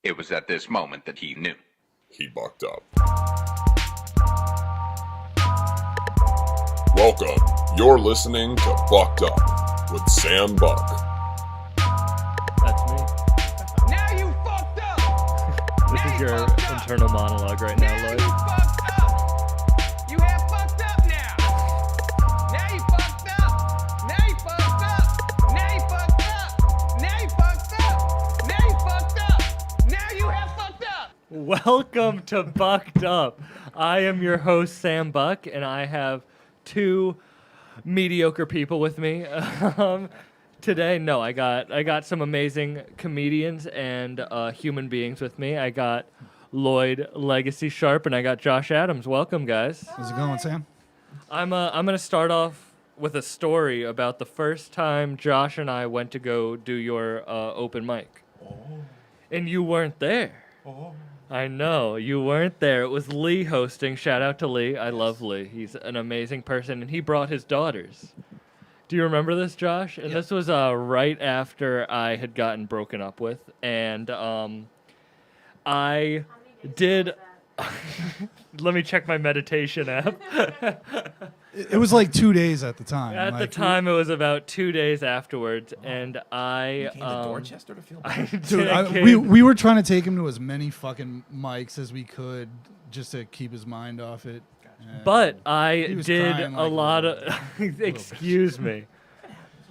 It was at this moment that he knew. He bucked up. Welcome. You're listening to Bucked Up with Sam Buck. That's me. Now you fucked up! This is your internal monologue right now, Lloyd. You fucked up! You have fucked up now! Now you fucked up! Now you fucked up! Now you fucked up! Now you fucked up! Now you fucked up! Now you have fucked up! Welcome to Bucked Up. I am your host, Sam Buck, and I have two mediocre people with me. Today, no, I got some amazing comedians and human beings with me. I got Lloyd Legacy Sharp, and I got Josh Adams. Welcome, guys. How's it going, Sam? I'm gonna start off with a story about the first time Josh and I went to go do your open mic, and you weren't there. I know, you weren't there. It was Lee hosting. Shout out to Lee. I love Lee. He's an amazing person, and he brought his daughters. Do you remember this, Josh? And this was right after I had gotten broken up with, and I did... Let me check my meditation app. It was like 2 days at the time. At the time, it was about 2 days afterwards, and I... You came to Dorchester to feel Dude, we were trying to take him to as many fucking mics as we could just to keep his mind off it. But He I was did crying a like lot a of... Excuse me.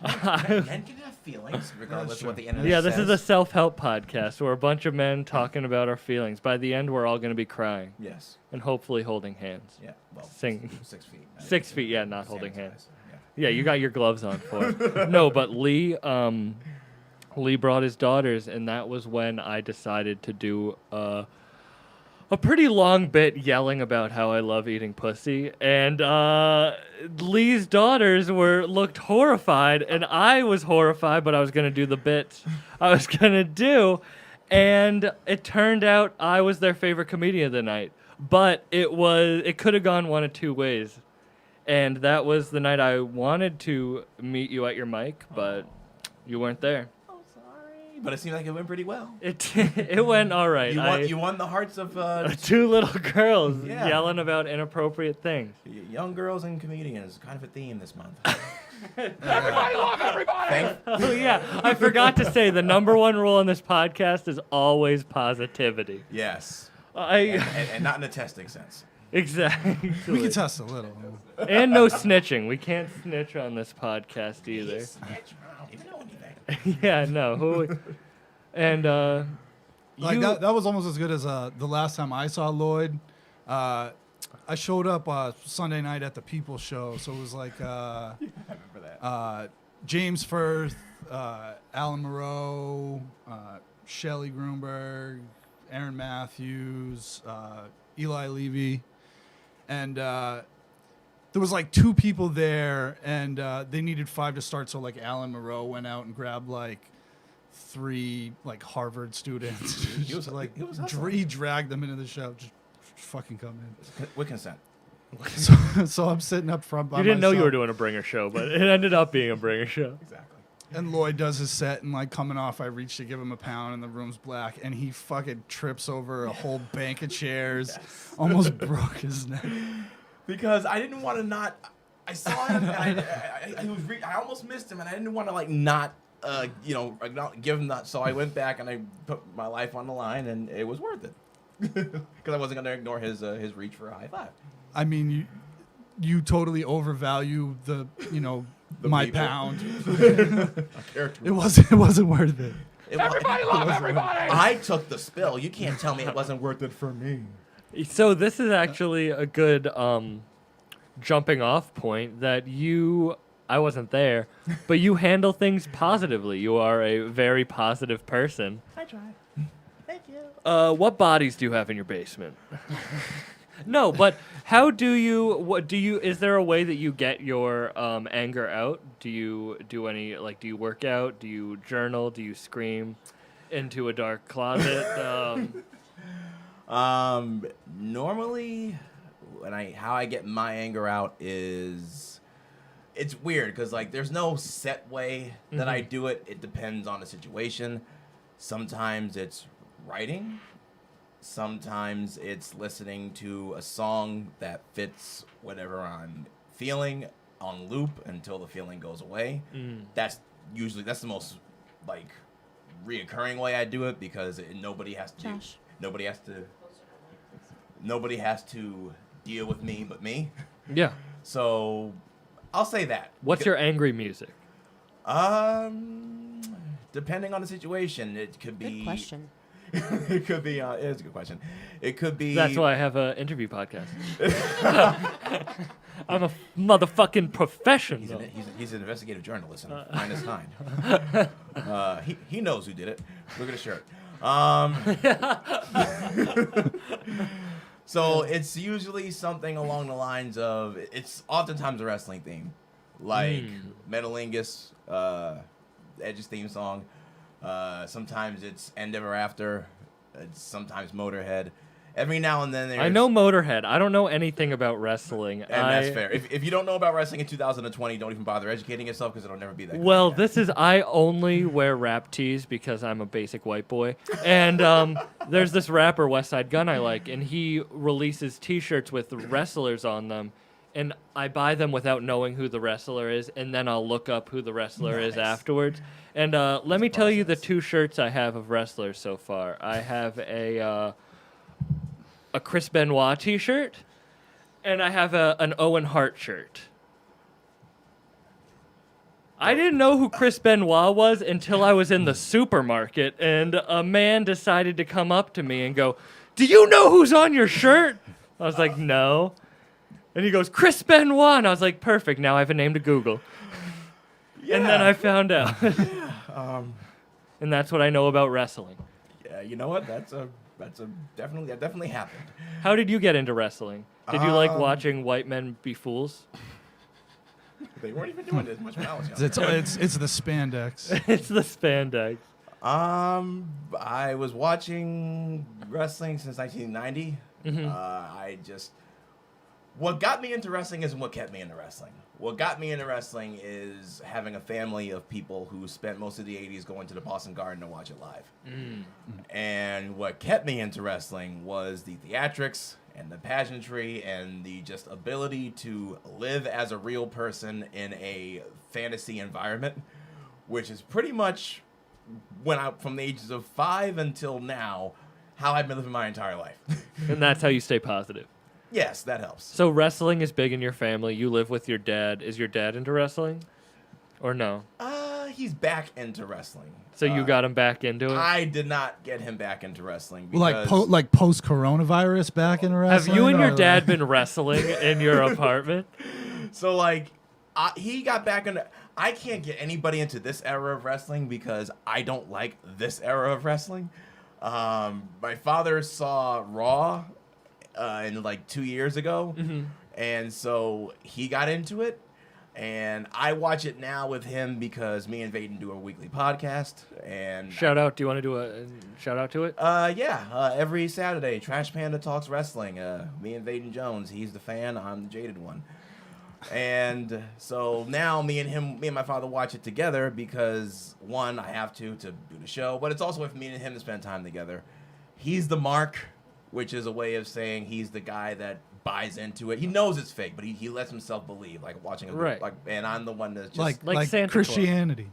Men can have feelings regardless of what the internet Yeah, says. this is a self-help podcast. We're a bunch of men talking about our feelings. By the end, we're all going to be crying Yes. and hopefully holding hands. Yeah. Well, Sing. 6 feet. 6 feet, yeah, not holding Sam's hands. size, yeah. Yeah, you got your gloves on for it. No, but Lee brought his daughters, and that was when I decided to do a pretty long bit yelling about how I love eating pussy, and Lee's daughters looked horrified, and I was horrified, but I was gonna do the bits I was gonna do, and it turned out I was their favorite comedian of the night. But it could have gone one of two ways, and that was the night I wanted to meet you at your mic, but you weren't there. But it seemed like it went pretty well. It went all right. You won the hearts of Two little girls Yeah. yelling about inappropriate things. young girls and comedians. Kind of a theme this month. Everybody love everybody! Oh yeah, I forgot to say the number one rule on this podcast is always positivity. Yes. I And not in a testing sense. exactly. we could test a little. And no snitching. We can't snitch on this podcast either. Snitch. I don't even know anything. Yeah, no. And Like you, that was almost as good as the last time I saw Lloyd. I showed up Sunday night at the People Show, so it was like I remember that. James Firth, Alan Moreau, Shelley Grunberg, Aaron Matthews, Eli Levy, and there was like two people there, and they needed 5 to start. So like Alan Moreau went out and grabbed like 3 like Harvard students. He was He dragged them into the show. Just fucking come in. With consent. So I'm sitting up front by you didn't know you myself, were doing a bringer show, but it ended up being a bringer show. Exactly. and Lloyd does his set, and like coming off, I reach to give him a pound, and the room's black, and he fucking trips over a whole bank of chairs, almost broke his neck. Because I didn't want to not. I saw him. And I almost missed him, and I didn't want to like not give him that. So I went back and I put my life on the line, and it was worth it. Because I wasn't gonna ignore his reach for a high five. I mean, you totally overvalue my people. pound. Character. It wasn't worth it. Everybody love everybody! I took the spill. You can't tell me it wasn't worth it for me. So this is actually a good jumping off point that I wasn't there, but you handle things positively. You are a very positive person. I tried. Thank you. What bodies do you have in your basement? No, but how do you, is there a way that you get your anger out? Do you do any, like, do you work out? Do you journal? Do you scream into a dark closet? Normally, how I get my anger out is, it's weird because like there's no set way that I do it. It depends on the situation. Sometimes it's writing. Sometimes it's listening to a song that fits whatever I'm feeling on loop until the feeling goes away. That's the most like reoccurring way I do it because nobody has to deal with me but me. Yeah. So I'll say that. What's your angry music? Depending on the situation, it could be. Good question. It could be. It's a good question. It could be. That's why I have an interview podcast. I'm a motherfucking professional. He's an investigative journalist and -9. He knows who did it. Look at his shirt. So it's usually something along the lines of, it's oftentimes a wrestling theme, like Metalingus, Edge's theme song. Sometimes it's End Ever After. It's sometimes Motorhead. Every now and then there's... I know Motorhead. I don't know anything about wrestling. And that's fair. If you don't know about wrestling in 2020, don't even bother educating yourself because it'll never be that good. Well, I only wear rap tees because I'm a basic white boy. And there's this rapper, West Side Gun, I like, and he releases T-shirts with wrestlers on them. And I buy them without knowing who the wrestler is, and then I'll look up who the wrestler is afterwards. And let me tell you the 2 shirts I have of wrestlers so far. I have a Chris Benoit T-shirt, and I have an Owen Hart shirt. I didn't know who Chris Benoit was until I was in the supermarket, and a man decided to come up to me and go, "Do you know who's on your shirt?" I was like, "No." And he goes, "Chris Benoit." And I was like, "Perfect, now I have a name to Google." Yeah. And then I found out. And that's what I know about wrestling. Yeah, you know what? That definitely happened. How did you get into wrestling? Did you like watching white men be fools? They weren't even doing this much when I was young. It's the spandex. It's the spandex. I was watching wrestling since 1990. What got me into wrestling isn't what kept me into wrestling. What got me into wrestling is having a family of people who spent most of the 80s going to the Boston Garden to watch it live. And what kept me into wrestling was the theatrics and the pageantry and the just ability to live as a real person in a fantasy environment, which is pretty much from the ages of 5 until now, how I've been living my entire life. And that's how you stay positive. Yes, that helps. So wrestling is big in your family. You live with your dad. Is your dad into wrestling? Or no? He's back into wrestling. So you got him back into it? I did not get him back into wrestling. Because Like post coronavirus back in wrestling. Have you and your dad been wrestling in your apartment? So he got back into. I can't get anybody into this era of wrestling because I don't like this era of wrestling. My father saw Raw in 2 years ago, and so he got into it. And I watch it now with him because me and Vaden do a weekly podcast. And shout out. Do you want to do a shout out to it? Yeah. Every Saturday, Trash Panda talks wrestling. Me and Vaden Jones. He's the fan. I'm the jaded one. And so now me and my father watch it together because one, I have to do the show, but it's also with me and him to spend time together. He's the mark, which is a way of saying he's the guy that buys into it. He knows it's fake, but he lets himself believe, like watching a right. And I'm the one that's just like Santa Christianity.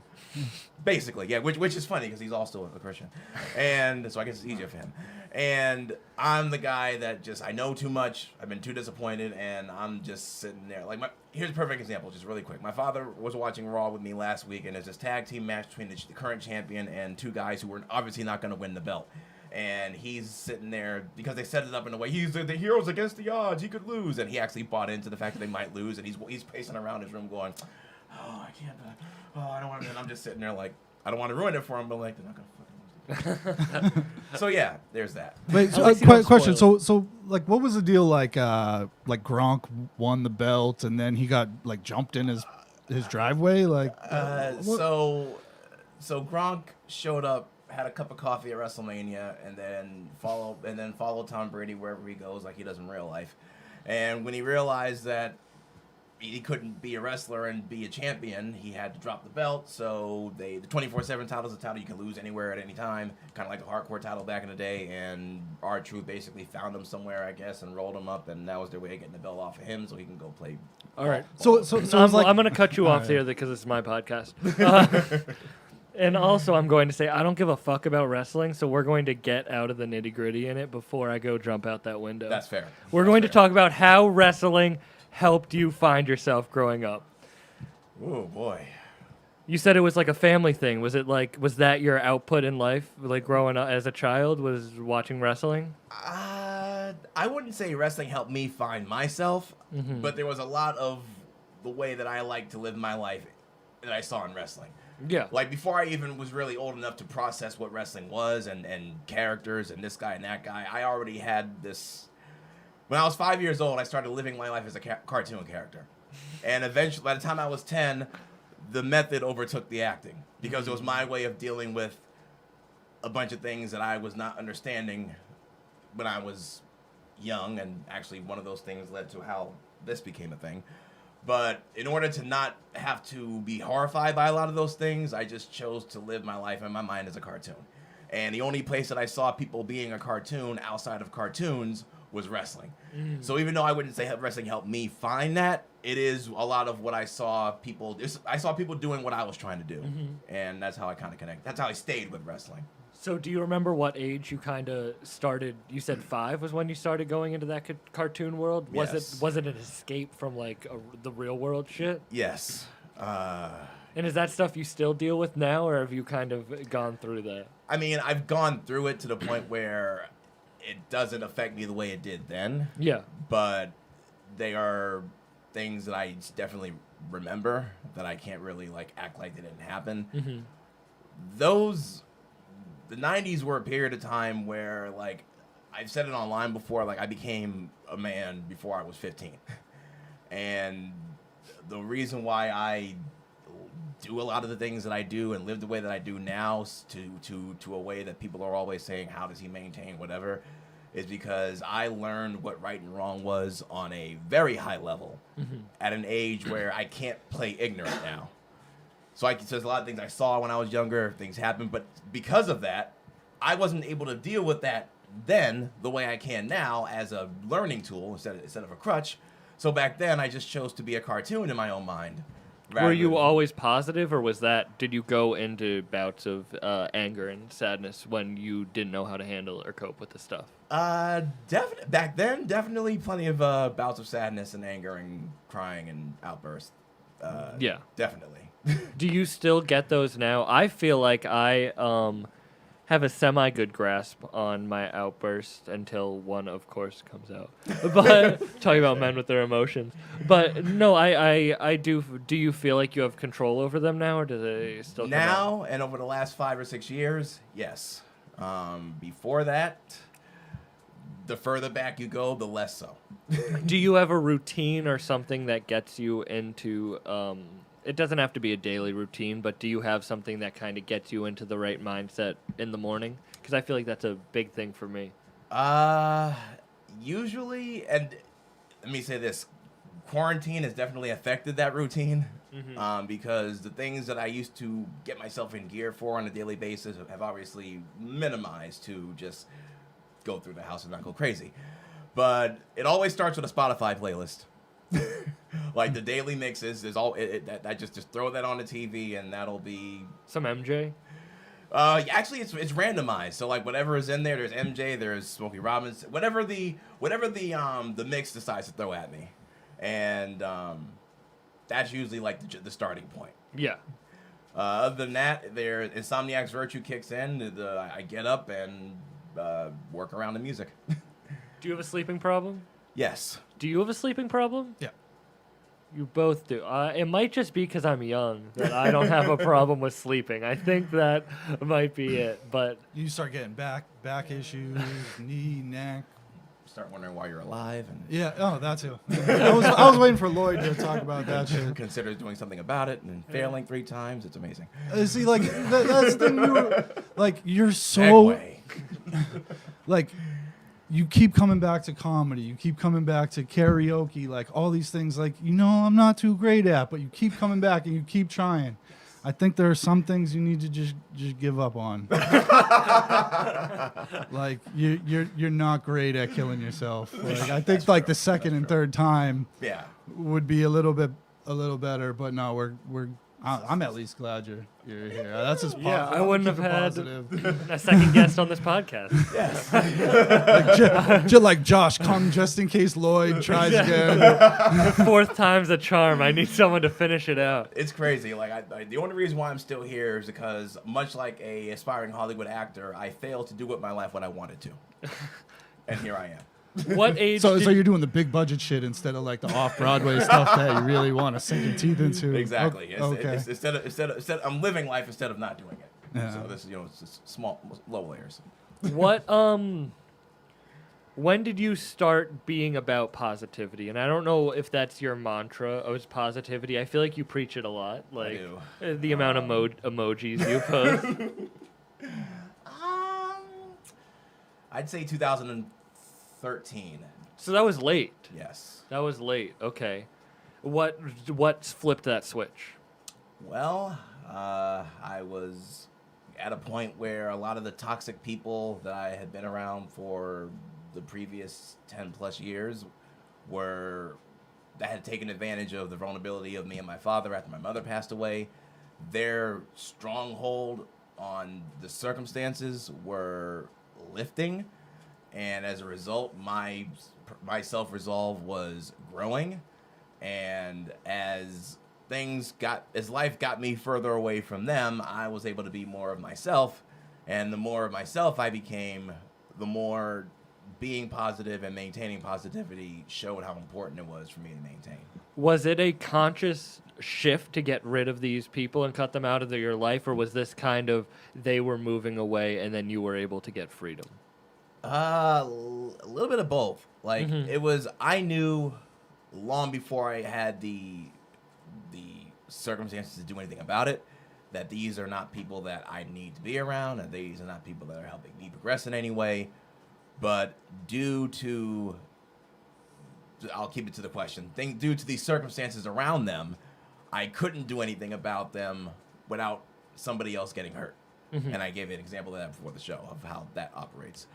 Basically, yeah, which is funny because he's also a Christian, and so I guess it's easier for him. And I'm the guy that I know too much. I've been too disappointed, and I'm just sitting there. Here's a perfect example, just really quick. My father was watching Raw with me last week, and there's this tag team match between the current champion and 2 guys who were obviously not going to win the belt. And he's sitting there because they set it up in a way. He's the heroes against the odds. He could lose, and he actually bought into the fact that they might lose. And he's pacing around his room going, "Oh, I can't. I don't want to." And I'm just sitting there I don't want to ruin it for him, but they're not gonna fucking lose. So yeah, there's that. Wait, question. So what was the deal? Like Gronk won the belt, and then he got jumped in his driveway. So Gronk showed up, had a cup of coffee at WrestleMania, and then followed Tom Brady wherever he goes, like he does in real life. And when he realized that he couldn't be a wrestler and be a champion. He had to drop the belt. So the 24/7 title is a title you can lose anywhere at any time, kind of like the hardcore title back in the day. And R-Truth basically found him somewhere, I guess, and rolled him up, and that was their way of getting the belt off of him so he can go play. All right. So I'm going to cut you off here because it's my podcast. And also, I'm going to say I don't give a fuck about wrestling, so we're going to get out of the nitty-gritty in it before I go jump out that window. That's fair. We're going to talk about how wrestling helped you find yourself growing up. Oh, boy. You said it was like a family thing. Was that your output in life, like growing up as a child, was watching wrestling? I wouldn't say wrestling helped me find myself, but there was a lot of the way that I like to live my life that I saw in wrestling. Yeah. Like, before I even was really old enough to process what wrestling was and characters and this guy and that guy, I already had this... When I was 5 years old, I started living my life as a cartoon character. And eventually, by the time I was 10, the method overtook the acting. Because it was my way of dealing with a bunch of things that I was not understanding when I was young. And actually, one of those things led to how this became a thing. But in order to not have to be horrified by a lot of those things, I just chose to live my life in my mind as a cartoon. And the only place that I saw people being a cartoon outside of cartoons was wrestling. So even though I wouldn't say wrestling helped me find that, it is a lot of what I saw people... I saw people doing what I was trying to do. And that's how I kind of connect. That's how I stayed with wrestling. So do you remember what age you kind of started? You said 5 was when you started going into that cartoon world? Yes. Was it an escape from like the real world shit? Yes. And is that stuff you still deal with now, or have you kind of gone through that? I mean, I've gone through it to the point where it doesn't affect me the way it did then. Yeah. But they are things that I definitely remember that I can't really like act like they didn't happen. The 90s were a period of time where, like, I've said it online before, like, I became a man before I was 15. And the reason why I do a lot of the things that I do and live the way that I do now to a way that people are always saying, how does he maintain whatever, is because I learned what right and wrong was on a very high level at an age where I can't play ignorant now. So there's a lot of things I saw when I was younger, things happened, but because of that, I wasn't able to deal with that then the way I can now as a learning tool instead of a crutch. So back then, I just chose to be a cartoon in my own mind. Were you always positive, or did you go into bouts of anger and sadness when you didn't know how to handle or cope with the stuff? Back then, definitely plenty of bouts of sadness and anger and crying and outbursts. Yeah. Definitely. Do you still get those now? I feel like I have a semi-good grasp on my outburst until one, of course, comes out. But talking about men with their emotions. But no, I do. Do you feel like you have control over them now, or do they still come now out? And over the last 5 or 6 years? Yes. Before that, the further back you go, the less so. Do you have a routine or something that gets you into... it doesn't have to be a daily routine, but do you have something that kind of gets you into the right mindset in the morning? Because I feel like that's a big thing for me. Usually, and let me say this, quarantine has definitely affected that routine. Because the things that I used to get myself in gear for on a daily basis have obviously minimized to just go through the house and not go crazy. But it always starts with a Spotify playlist. Like the daily mixes, there's I just throw that on the TV and that'll be some MJ. Actually, it's randomized. So like whatever is in there, there's MJ, there's Smokey Robinson, whatever the mix decides to throw at me, and that's usually like the starting point. Yeah. Other than that, Insomniac's Virtue kicks in. I get up and work around the music. Do you have a sleeping problem? Yes. Do you have a sleeping problem? Yeah. You both do. It might just be because I'm young that I don't have a problem with sleeping. I think that might be it. But you start getting back issues, knee, neck. Start wondering why you're alive. And yeah. Oh, that too. I was waiting for Lloyd to talk about that shit. Consider doing something about it and failing 3 times. It's amazing. See, like that's the thing. You're so Segway. like you keep coming back to comedy. You keep coming back to karaoke, like all these things, like, I'm not too great at, but you keep coming back and you keep trying. I think there are some things you need to just give up on. Like you're not great at killing yourself. Like I think like the second and third time would be a little better, but no, I'm at least glad you're here. That's just positive. Yeah, I wouldn't have had positive. a second guest on this podcast. like Josh, come just in case Lloyd tries again. The fourth time's a charm. I need someone to finish it out. It's crazy. Like the only reason why I'm still here is because, much like a aspiring Hollywood actor, I failed to do with my life what I wanted to, and here I am. What age? So you're doing the big budget shit instead of like the off Broadway stuff that you really want to sink your teeth into. Exactly. Okay. Instead of I'm living life instead of not doing it. Yeah. So this it's just small, low layers. What when did you start being about positivity? And I don't know if that's your mantra of positivity. I feel like you preach it a lot. Like the amount of emojis you post. I'd say 2013. So that was late. Yes. That was late. Okay. What flipped that switch? Well, I was at a point where a lot of the toxic people that I had been around for the previous 10 plus years that had taken advantage of the vulnerability of me and my father after my mother passed away. Their stronghold on the circumstances were lifting, and as a result, my self-resolve was growing, and as life got me further away from them, I was able to be more of myself, and the more of myself I became, the more being positive and maintaining positivity showed how important it was for me to maintain. Was it a conscious shift to get rid of these people and cut them out of your life, or was this kind of they were moving away and then you were able to get freedom? A little bit of both. Like it was, I knew long before I had the circumstances to do anything about it, that these are not people that I need to be around, and these are not people that are helping me progress in any way. But due to, I'll keep it to the question, due to the circumstances around them, I couldn't do anything about them without somebody else getting hurt. And I gave an example of that before the show, of how that operates.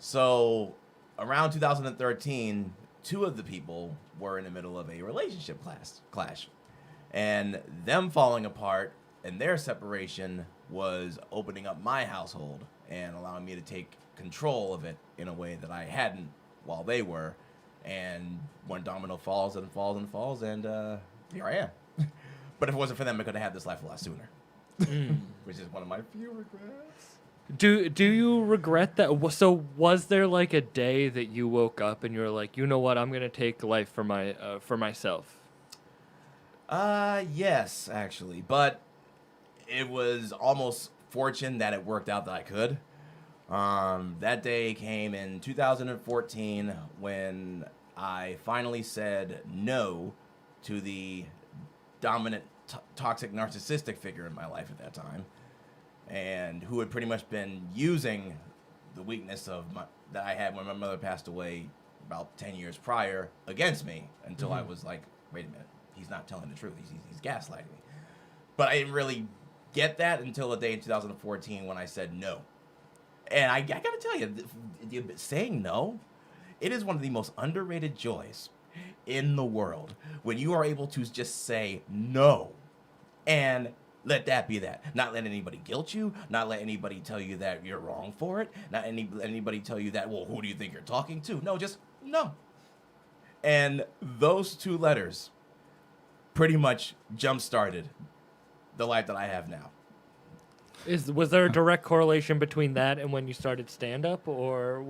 So around 2013, two of the people were in the middle of a relationship clash. And them falling apart and their separation was opening up my household and allowing me to take control of it in a way that I hadn't while they were. And one domino falls and falls and falls, and here I am. But if it wasn't for them, I could have had this life a lot sooner. Which is one of my few regrets. Do you regret that? So was there like a day that you woke up and you were like, you know what, I'm gonna take life for myself? Yes, actually, but it was almost fortune that it worked out that I could. That day came in 2014 when I finally said no to the dominant, toxic, narcissistic figure in my life at that time, and who had pretty much been using the weakness that I had when my mother passed away about 10 years prior against me until I was like, wait a minute, he's not telling the truth. He's gaslighting me. But I didn't really get that until the day in 2014 when I said no. And I got to tell you, saying no, it is one of the most underrated joys in the world when you are able to just say no and let that be that. Not let anybody guilt you, not let anybody tell you that you're wrong for it, not anybody tell you that, well, who do you think you're talking to? No, just no. And those two letters pretty much jump-started the life that I have now. Was there a direct correlation between that and when you started stand-up, or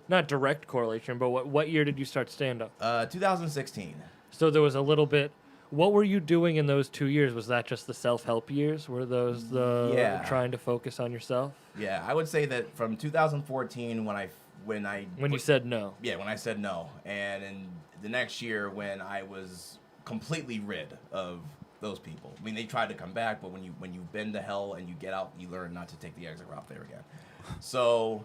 not direct correlation, but what year did you start stand-up? 2016. So there was a little bit. What were you doing in those 2 years? Was that just the self-help years? Were those trying to focus on yourself? Yeah, I would say that from 2014 when you said no. Yeah, when I said no, and in the next year when I was completely rid of those people. I mean, they tried to come back, but when you've been to hell and you get out, you learn not to take the exit route there again. So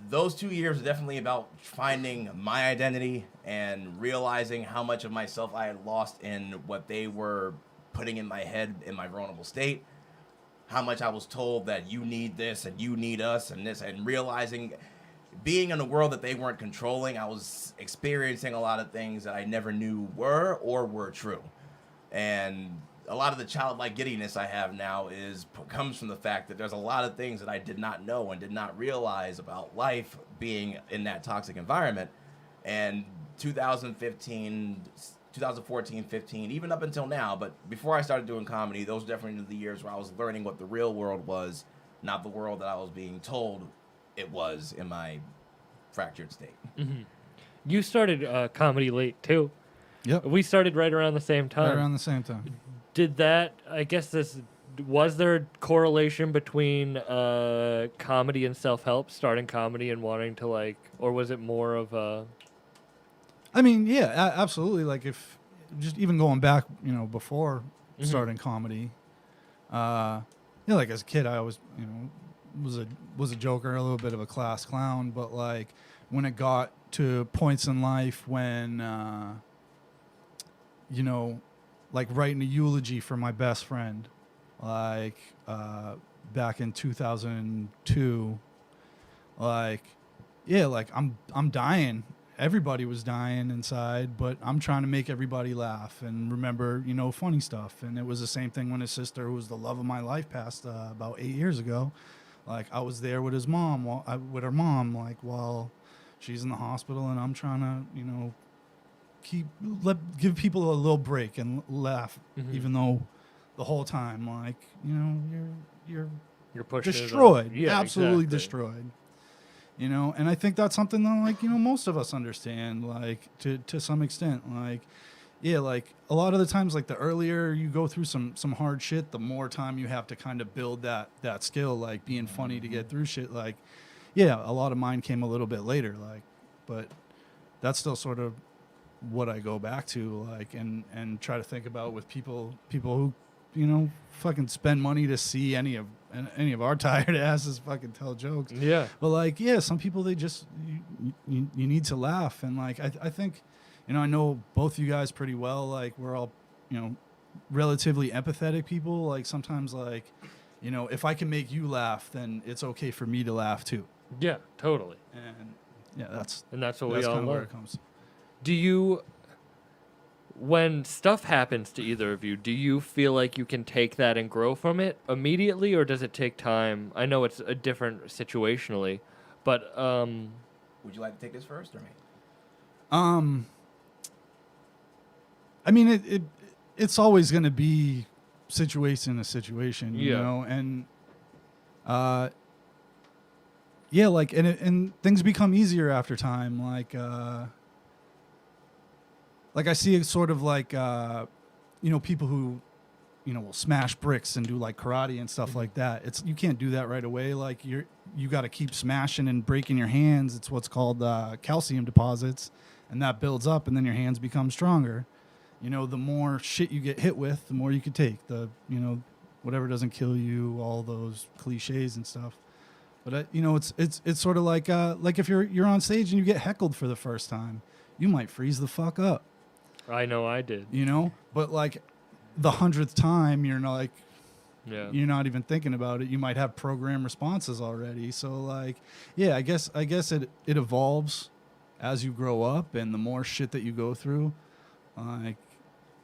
those 2 years are definitely about finding my identity and realizing how much of myself I had lost in what they were putting in my head in my vulnerable state. How much I was told that you need this and you need us and this, and realizing being in a world that they weren't controlling, I was experiencing a lot of things that I never knew were or were true. And a lot of the childlike giddiness I have now comes from the fact that there's a lot of things that I did not know and did not realize about life being in that toxic environment. And 2014, 15, even up until now, but before I started doing comedy, those were definitely the years where I was learning what the real world was, not the world that I was being told it was in my fractured state. Mm-hmm. You started comedy late, too. Yep. We started right around the same time. Right around the same time. Did that, I guess was there a correlation between comedy and self-help, starting comedy and wanting to or was it more of a... I mean, yeah, absolutely. Like if just even going back, before starting comedy, like as a kid, I always, was a joker, a little bit of a class clown. But like when it got to points in life when, like writing a eulogy for my best friend, like back in 2002, like I'm dying. Everybody was dying inside, but I'm trying to make everybody laugh and remember, funny stuff. And it was the same thing when his sister, who was the love of my life, passed about 8 years ago. Like I was there with his mom, with her mom, like while she's in the hospital, and I'm trying to, give people a little break and laugh, even though the whole time, like you're pushing destroyed, yeah, absolutely exactly. destroyed. And I think that's something that, most of us understand, like, to some extent. Like, yeah, like, a lot of the times, like, the earlier you go through some hard shit, the more time you have to kind of build that skill, like, being funny to get through shit. Like, yeah, a lot of mine came a little bit later, like, but that's still sort of what I go back to, like, and try to think about with people who, fucking spend money to see any of our tired asses fucking tell jokes. Yeah. But like, yeah, some people, they just, you need to laugh. And like, I think, I know both you guys pretty well. Like we're all, relatively empathetic people. Like sometimes like, if I can make you laugh, then it's okay for me to laugh too. Yeah, totally. And yeah, that's what we all kind of where love. it comes. Do you, when stuff happens to either of you, do you feel like you can take that and grow from it immediately, or does it take time? I know it's a different situationally, but Would you like to take this first or me? I mean, it's always going to be situation to situation, you know, and yeah, like, and things become easier after time, like I see it sort of like, people who, will smash bricks and do like karate and stuff like that. You can't do that right away. Like you got to keep smashing and breaking your hands. It's what's called calcium deposits, and that builds up, and then your hands become stronger. The more shit you get hit with, the more you can take. Whatever doesn't kill you, all those cliches and stuff. But it's sort of like if you're on stage and you get heckled for the first time, you might freeze the fuck up. I know I did. But like the 100th time, you're not you're not even thinking about it. You might have programmed responses already. So like, yeah, I guess it evolves as you grow up, and the more shit that you go through, like,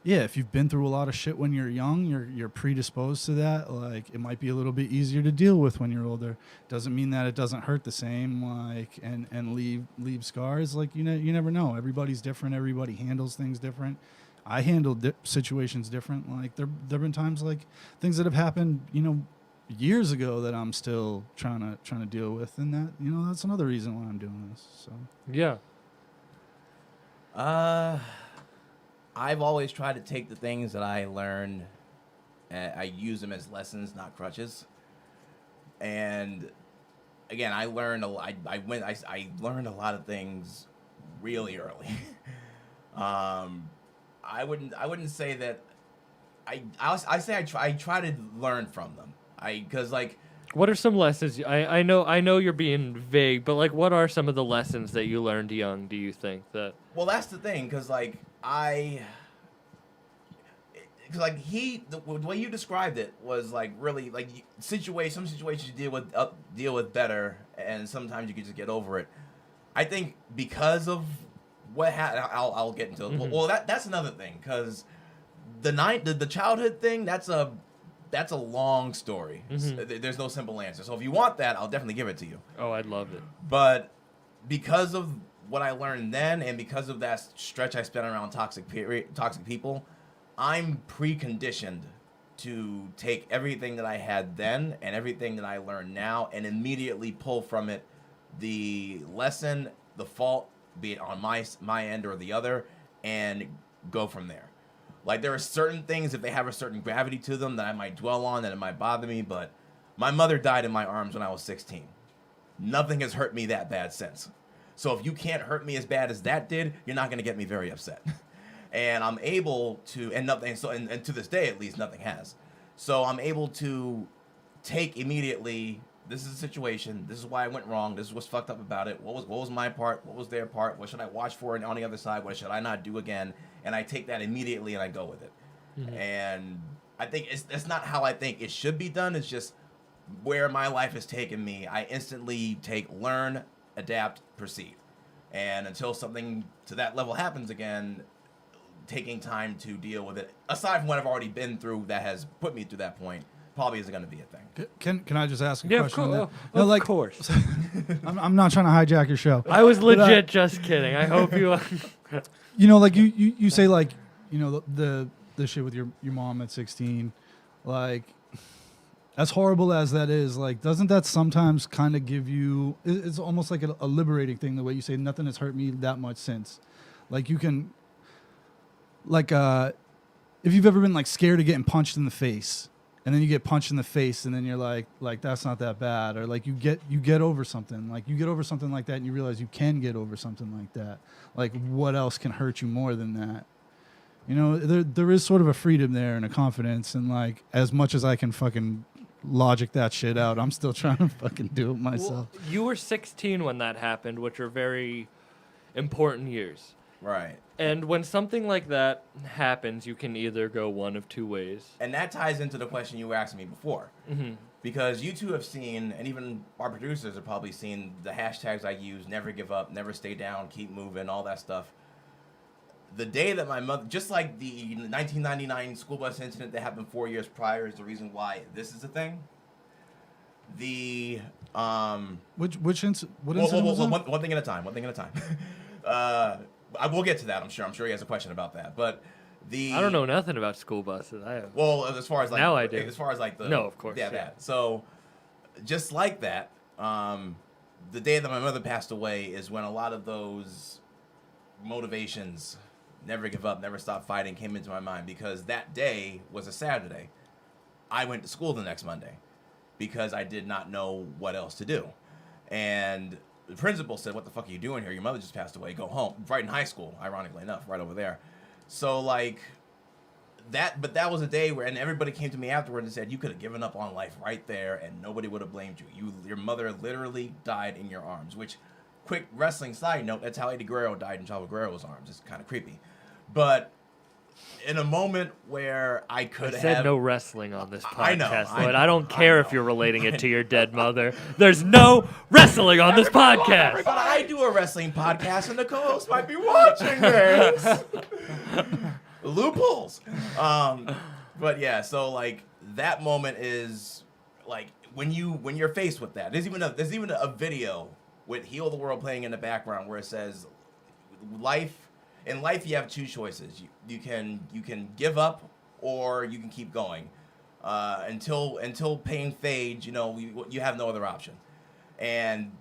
yeah, if you've been through a lot of shit when you're young, you're predisposed to that. Like, it might be a little bit easier to deal with when you're older. Doesn't mean that it doesn't hurt the same, like, and leave scars. Like, you never know. Everybody's different. Everybody handles things different. I handled situations different. Like, there've been times, like, things that have happened, years ago that I'm still trying to deal with, and that, that's another reason why I'm doing this. So yeah. I've always tried to take the things that I learned, and I use them as lessons, not crutches. And again, I learned I learned a lot of things really early. I wouldn't say that I try to learn from them. Because like What are some lessons? I know you're being vague, but like, what are some of the lessons that you learned young? Do you think that? Well, that's the thing, because like the way you described it was like really like some situations you deal with better, and sometimes you can just get over it. I think because of what happened, I'll get into it. Mm-hmm. Well, that's another thing, because the childhood thing, that's a long story. Mm-hmm. There's no simple answer. So if you want that, I'll definitely give it to you. Oh, I'd love it. But because of what I learned then, and because of that stretch I spent around toxic people, I'm preconditioned to take everything that I had then and everything that I learned now and immediately pull from it the lesson, the fault, be it on my end or the other, and go from there. Like, there are certain things, if they have a certain gravity to them, that I might dwell on, that it might bother me, but my mother died in my arms when I was 16. Nothing has hurt me that bad since. So if you can't hurt me as bad as that did, you're not going to get me very upset. And I'm able to, and to this day at least, nothing has. So I'm able to take immediately, this is the situation, this is why I went wrong, this is what's fucked up about it, what was my part, what was their part, what should I watch for on the other side, what should I not do again, and I take that immediately and I go with it. Mm-hmm. And I think it's not how I think it should be done, it's just where my life has taken me. I instantly learn, adapt, proceed. And until something to that level happens again, taking time to deal with it, aside from what I've already been through that has put me through that point, probably isn't going to be a thing. Can I just ask a Yeah, question? On that? of course. I'm not trying to hijack your show. I was legit just kidding. I hope you. You know, like you say, like, you know, the shit with your mom at 16, like, as horrible as that is, like, doesn't that sometimes kind of give you? It's almost like a liberating thing. The way you say nothing has hurt me that much since, like, you can, like, if you've ever been like scared of getting punched in the face, and then you get punched in the face, and then you're like that's not that bad, or like you get over something, like you get over something like that, and you realize you can get over something like that. Like, what else can hurt you more than that? You know, there is sort of a freedom there and a confidence, and like, as much as I can fucking logic that shit out, I'm still trying to fucking do it myself. Well, you were 16 when that happened, which are very important years. Right. And when something like that happens, you can either go one of two ways. And that ties into the question you were asking me before. Mm-hmm. Because you two have seen, and even our producers have probably seen, the hashtags I use: never give up, never stay down, keep moving, all that stuff. The day that my mother, just like the 1999 school bus incident that happened 4 years prior is the reason why this is a thing. Which incident? What incident was that? One thing at a time. One thing at a time. I will get to that. I'm sure he has a question about that. But I don't know nothing about school buses. Well, as far as like now I do. As far as like the no, of course, yeah. That. So just like that, the day that my mother passed away is when a lot of those motivations, never give up, never stop fighting, came into my mind, because that day was a Saturday. I went to school the next Monday because I did not know what else to do, and the principal said, "What the fuck are you doing here? Your mother just passed away. Go home." Right in high school, ironically enough, right over there. So like that, but that was a day where, and everybody came to me afterward and said, "You could have given up on life right there, and nobody would have blamed you. Your mother literally died in your arms." Which, quick wrestling side note, that's how Eddie Guerrero died in Chavo Guerrero's arms. It's kind of creepy, but in a moment where I could have said no wrestling on this podcast, I know, Lloyd. I don't care if you're relating it to your dead mother. There's no wrestling on this podcast. But I do a wrestling podcast, and the co-host might be watching this. Loopholes. But yeah, so like that moment is like when you're faced with that. There's even a video with "Heal the World" playing in the background where it says, in life you have two choices. You can give up, or you can keep going. Until pain fades, you have no other option. And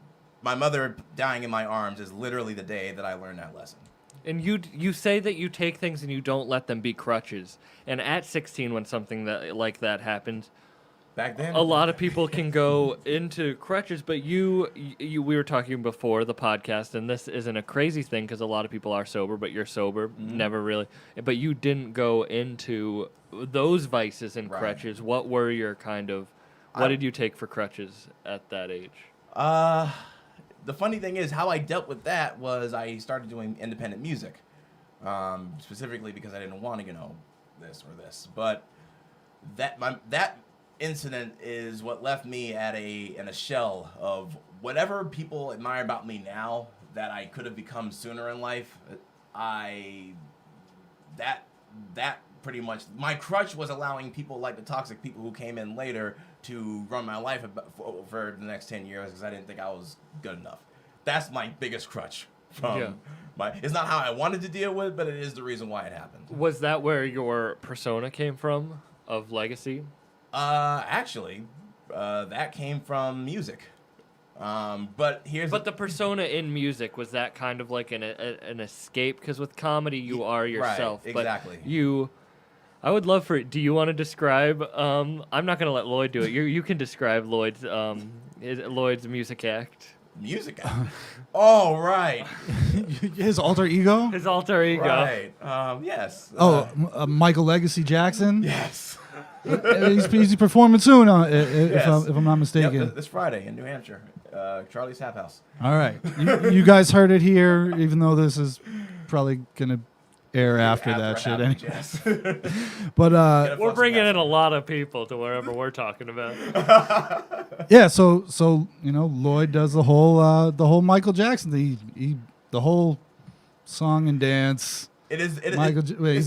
my mother dying in my arms is literally the day that I learned that lesson. And you say that you take things and you don't let them be crutches. And at 16, when something like that happens, back then, a lot of people can go into crutches. But we were talking before the podcast, and this isn't a crazy thing because a lot of people are sober, but you're sober, never really. But you didn't go into those vices and crutches. What were your kind of What did you take for crutches at that age? The funny thing is, how I dealt with that was I started doing independent music, specifically because I didn't want to, this or this. But that incident is what left me in a shell of whatever people admire about me now that I could have become sooner in life. That pretty much, my crutch was allowing people like the toxic people who came in later to run my life for the next 10 years because I didn't think I was good enough. That's my biggest crutch it's not how I wanted to deal with, but it is the reason why it happened. Was that where your persona came from of Legacy? Actually, that came from music. But the persona in music, was that kind of like an escape? Because with comedy, you are yourself. Right, exactly. But I would love for. Do you want to describe? I'm not gonna let Lloyd do it. You can describe Lloyd's music act. Music act. Oh, right. His alter ego. His alter ego. Right. Yes. Michael Legacy Jackson. Yes. He's performing soon, if I'm not mistaken. Yep, this Friday in New Hampshire, Charlie's Half House. All right, you guys heard it here. Even though this is probably gonna air after that shit, anyway. Yes. But we're bringing in a lot of people to wherever we're talking about. Yeah, so Lloyd does the whole Michael Jackson thing. The whole song and dance. It is.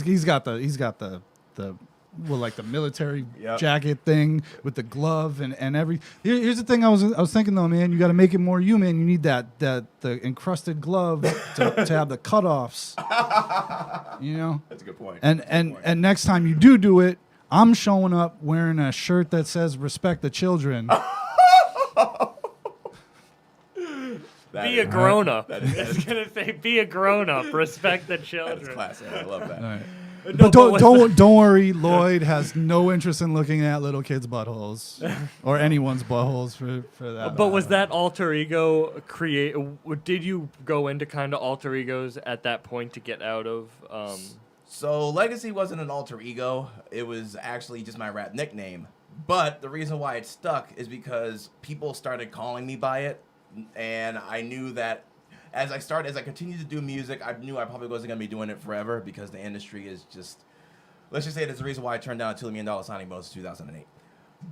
He's got the like the military Yep. jacket thing with the glove and every. Here's the thing I was thinking though, man. You got to make it more human. You need the encrusted glove to have the cutoffs. That's a good point. And next time you do it, I'm showing up wearing a shirt that says "Respect the Children." Be a grown up. It's gonna say, "Be a grown up. Respect the children." That's classic. I love that. All right. No, But don't worry, Lloyd has no interest in looking at little kids' buttholes or anyone's buttholes for that. But was that alter ego did you go into kind of alter egos at that point to get out of? So Legacy wasn't an alter ego. It was actually just my rap nickname. But the reason why it stuck is because people started calling me by it, and I knew that. As I continued to do music, I knew I probably wasn't going to be doing it forever because the industry is just, let's just say that's the reason why I turned down a $2 million signing bonus in 2008.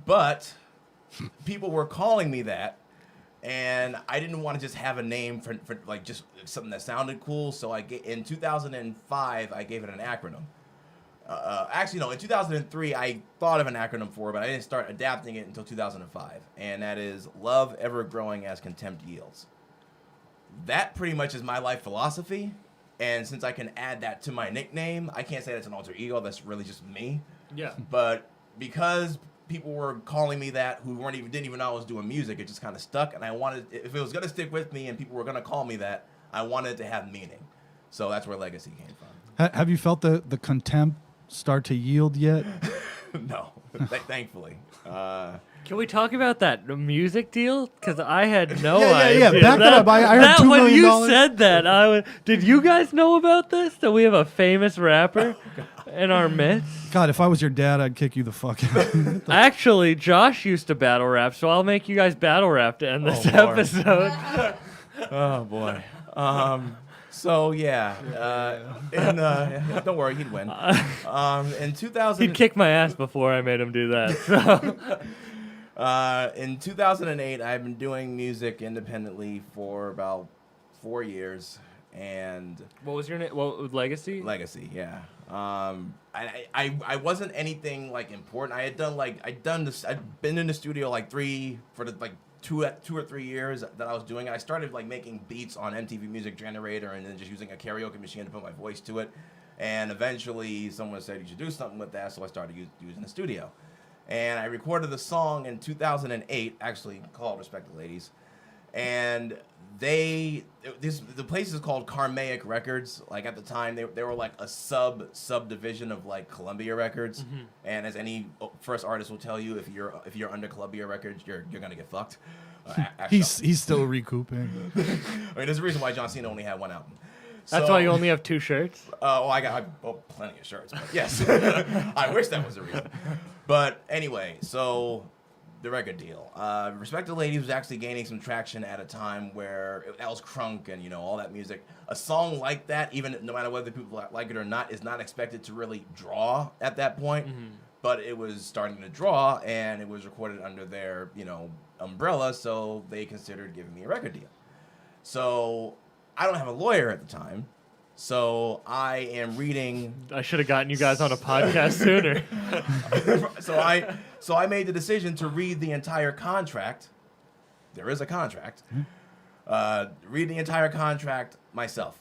But people were calling me that, and I didn't want to just have a name for like just something that sounded cool. So in 2005, I gave it an acronym. Actually, no, in 2003, I thought of an acronym for it, but I didn't start adapting it until 2005. And that is Love Ever Growing as Contempt Yields. That pretty much is my life philosophy, and since I can add that to my nickname, I can't say that's an alter ego. That's really just me. Yeah. But because people were calling me that who didn't even know I was doing music, it just kind of stuck. And I wanted, if it was gonna stick with me, and people were gonna call me that, I wanted it to have meaning. So that's where Legacy came from. Have you felt the contempt start to yield yet? No, thankfully. Can we talk about that music deal? Because I had no idea. Yeah. Back that up. I heard $2 when million. you said that, did you guys know about this? That we have a famous rapper in our midst? God, if I was your dad, I'd kick you the fuck out. Actually, Josh used to battle rap, so I'll make you guys battle rap to end this Lord. episode. Oh boy. So yeah, don't worry, he'd win. In 2000, He'd kick my ass before I made him do that. So. In 2008, I've been doing music independently for about 4 yees, and What was your name? What Legacy? Legacy, yeah. I wasn't anything like important. I'd been in the studio like 2 or 3 years that I was doing it. I started like making beats on MTV Music Generator and then just using a karaoke machine to put my voice to it. And eventually someone said you should do something with that, so I started using the studio. And I recorded the song in 2008, actually called Respect the Ladies. And the place is called Karmaic Records. Like at the time, they were like a subdivision of like Columbia Records. Mm-hmm. And as any first artist will tell you, if you're under Columbia Records, you're gonna get fucked. He's still recouping. I mean, there's a reason why John Cena only had one album. That's why you only have 2 shirts? I got plenty of shirts, but yes. I wish that was the reason. But anyway, so the record deal. Respect the Ladies was actually gaining some traction at a time where that was crunk and all that music. A song like that, even no matter whether people like it or not, is not expected to really draw at that point. But it was starting to draw, and it was recorded under their umbrella, so they considered giving me a record deal. So I don't have a lawyer at the time. So I am reading. I should have gotten you guys on a podcast sooner. So I made the decision to read the entire contract. There is a contract. Read the entire contract myself.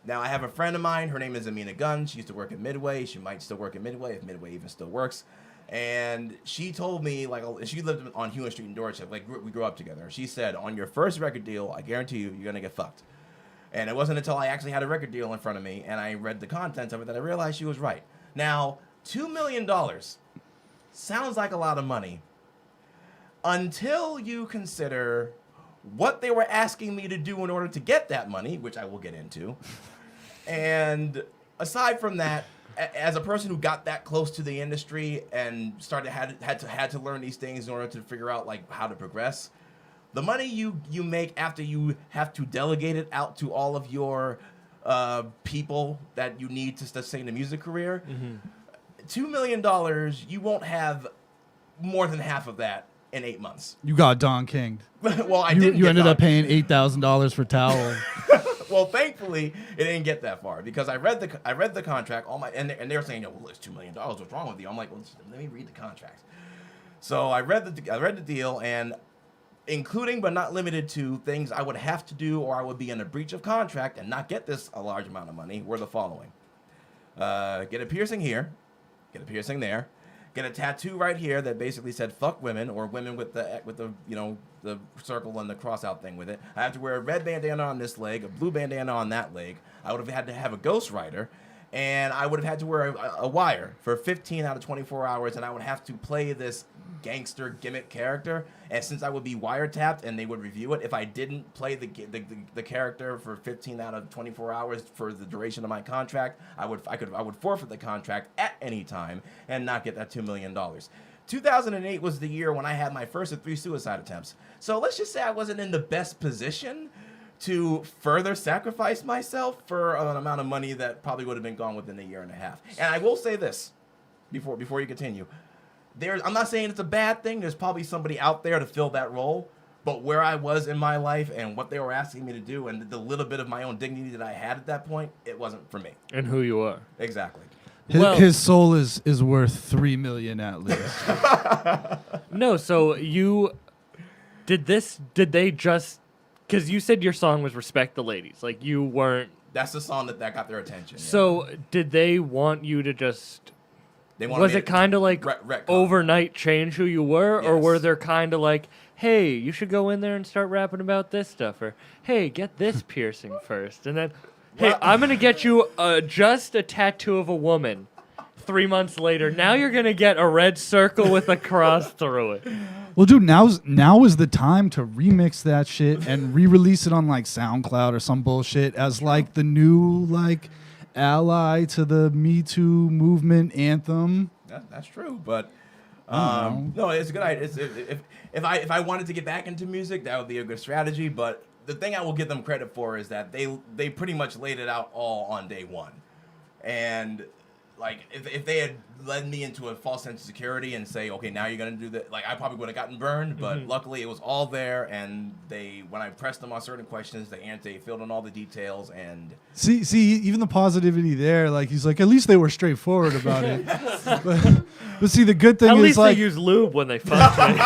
Now I have a friend of mine. Her name is Amina Gunn. She used to work at Midway. She might still work at Midway if Midway even still works. And she told me, she lived on Hewan Street in Dorchester. We grew up together. She said, on your first record deal, I guarantee you're gonna get fucked. And it wasn't until I actually had a record deal in front of me and I read the contents of it that I realized she was right. Now, $2 million sounds like a lot of money until you consider what they were asking me to do in order to get that money, which I will get into. And aside from that, as a person who got that close to the industry and had to learn these things in order to figure out how to progress, the money you make after you have to delegate it out to all of your people that you need to sustain a music career, $2 million, you won't have more than half of that in 8 months. You got Don King. Well, I You didn't. ended get up paying $8,000 for towel. Well, thankfully, it didn't get that far because I read the contract. And they were saying, well, it's $2 million. What's wrong with you? I'm like, well, let me read the contract. So I read the deal, and including but not limited to things I would have to do or I would be in a breach of contract and not get a large amount of money were the following. Get a piercing here, get a piercing there, get a tattoo right here that basically said fuck women or women with the the circle and the cross out thing with it. I have to wear a red bandana on this leg, a blue bandana on that leg. I would have had to have a ghostwriter. And I would have had to wear a wire for 15 out of 24 hours, and I would have to play this gangster gimmick character. And since I would be wiretapped and they would review it, if I didn't play the character for 15 out of 24 hours for the duration of my contract, I would forfeit the contract at any time and not get that $2 million. 2008 was the year when I had my first of 3 suicide attempts. So let's just say I wasn't in the best position to further sacrifice myself for an amount of money that probably would have been gone within a year and a half. And I will say this before you continue. I'm not saying it's a bad thing. There's probably somebody out there to fill that role. But where I was in my life and what they were asking me to do and the little bit of my own dignity that I had at that point, it wasn't for me. And who you are. Exactly. His soul is worth $3 million at least. No, so did they just... Because you said your song was Respect the Ladies. You weren't... That's the song that got their attention. So did they want you to just... Was it kind of overnight change who you were? Yes. Or were there kind of hey, you should go in there and start rapping about this stuff? Or, hey, get this piercing first. And then, hey, I'm going to get you just a tattoo of a woman. 3 months later, now you're going to get a red circle with a cross through it. Well, dude, now is the time to remix that shit and re-release it on SoundCloud or some bullshit as the new ally to the Me Too movement anthem. That's true, but no, it's a good idea. If I wanted to get back into music, that would be a good strategy. But the thing I will give them credit for is that they pretty much laid it out all on day one, and if they had led me into a false sense of security and say, okay, now you're gonna do that, I probably would have gotten burned. But luckily, it was all there, and when I pressed them on certain questions, they filled in all the details. And see, even the positivity there, he's at least they were straightforward about it. but see, the good thing At is least they use lube when they fuck me.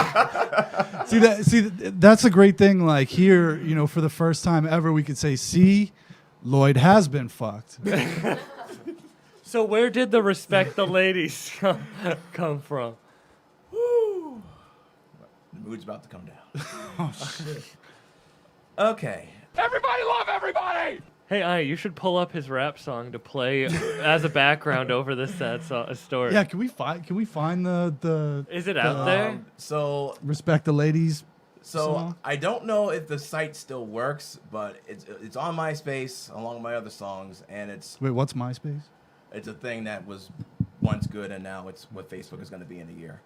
That's a great thing. Here, for the first time ever, we could say, see, Lloyd has been fucked. So where did the Respect the Ladies come from? Woo. The mood's about to come down. Oh, shit. Okay. Everybody love everybody! Hey, you should pull up his rap song to play as a background over this sad story. Yeah, can we find the Is it out there? So Respect the Ladies song? I don't know if the site still works, but it's on MySpace along with my other songs, and Wait, what's MySpace? It's a thing that was once good, and now it's what Facebook is going to be in a year.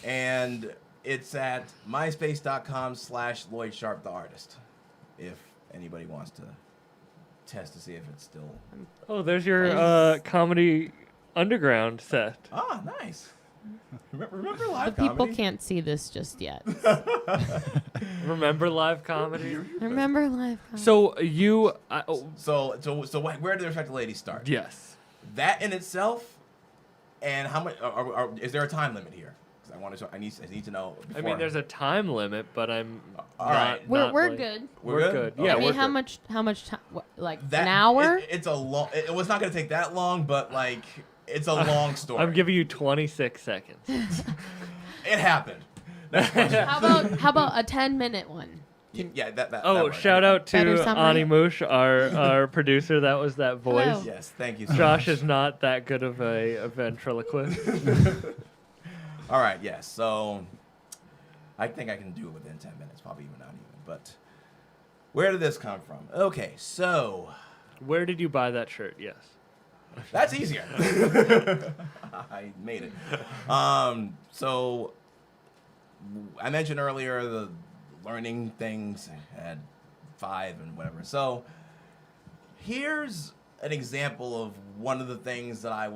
And It's at myspace.com/Lloyd Sharp the artist. If anybody wants to test to see if it's still. Oh, there's your comedy underground set. Ah, nice. Remember The live people comedy? can't see this just yet. Remember live comedy? Remember live comedy? So you, So where did the Respected Ladies start? yes. That in itself, and how much? Is there a time limit here? Because I need to know. I mean, there's a time limit, but I'm All not. right. We're like- good. We're good. Okay. Yeah, I mean, we're how good. much time? Like That, an hour? It's a long. It was not going to take that long, but like it's a long story. I'm giving you 26 seconds. It happened. Next question. How about a 10-minute one? Yeah, that. Oh, that one. shout out Better to summary? Ani Moosh, our producer. That was that voice. Hello. Yes, thank you. So Josh much. is not that good of a ventriloquist. All right. Yes. So I think I can do it within 10 minutes. Probably even not even. But where did this come from? Okay, so Where did you buy that shirt? Yes. that's easier. I made it. So I mentioned earlier the learning things at 5 and whatever. So here's an example of one of the things that I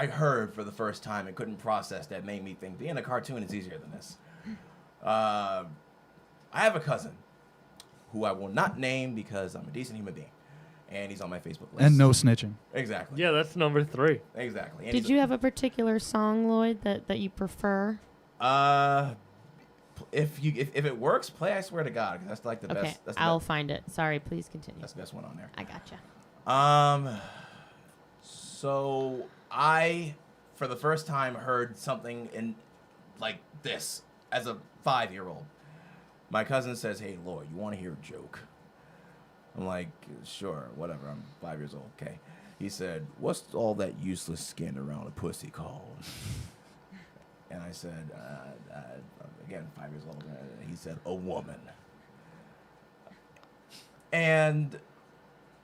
heard for the first time and couldn't process that made me think being a cartoon is easier than this. I have a cousin who I will not name because I'm a decent human being, and he's on my Facebook list. And no snitching. Exactly. Yeah, that's number 3. Exactly. And Did you have a particular song, Lloyd, that you prefer? If it works, play "I Swear to God" 'cause that's like the Okay, best. That's the I'll best, find it. Sorry, please continue. that's the best one on there. I gotcha. So I, for the first time, heard something in like this as a 5-year-old. My cousin says, "Hey, Lloyd, you want to hear a joke?" I'm like, "Sure, whatever. I'm 5 years old." Okay. He said, "What's all that useless skin around a pussy called?" And I said, again, 5 years old. He said, "A woman." And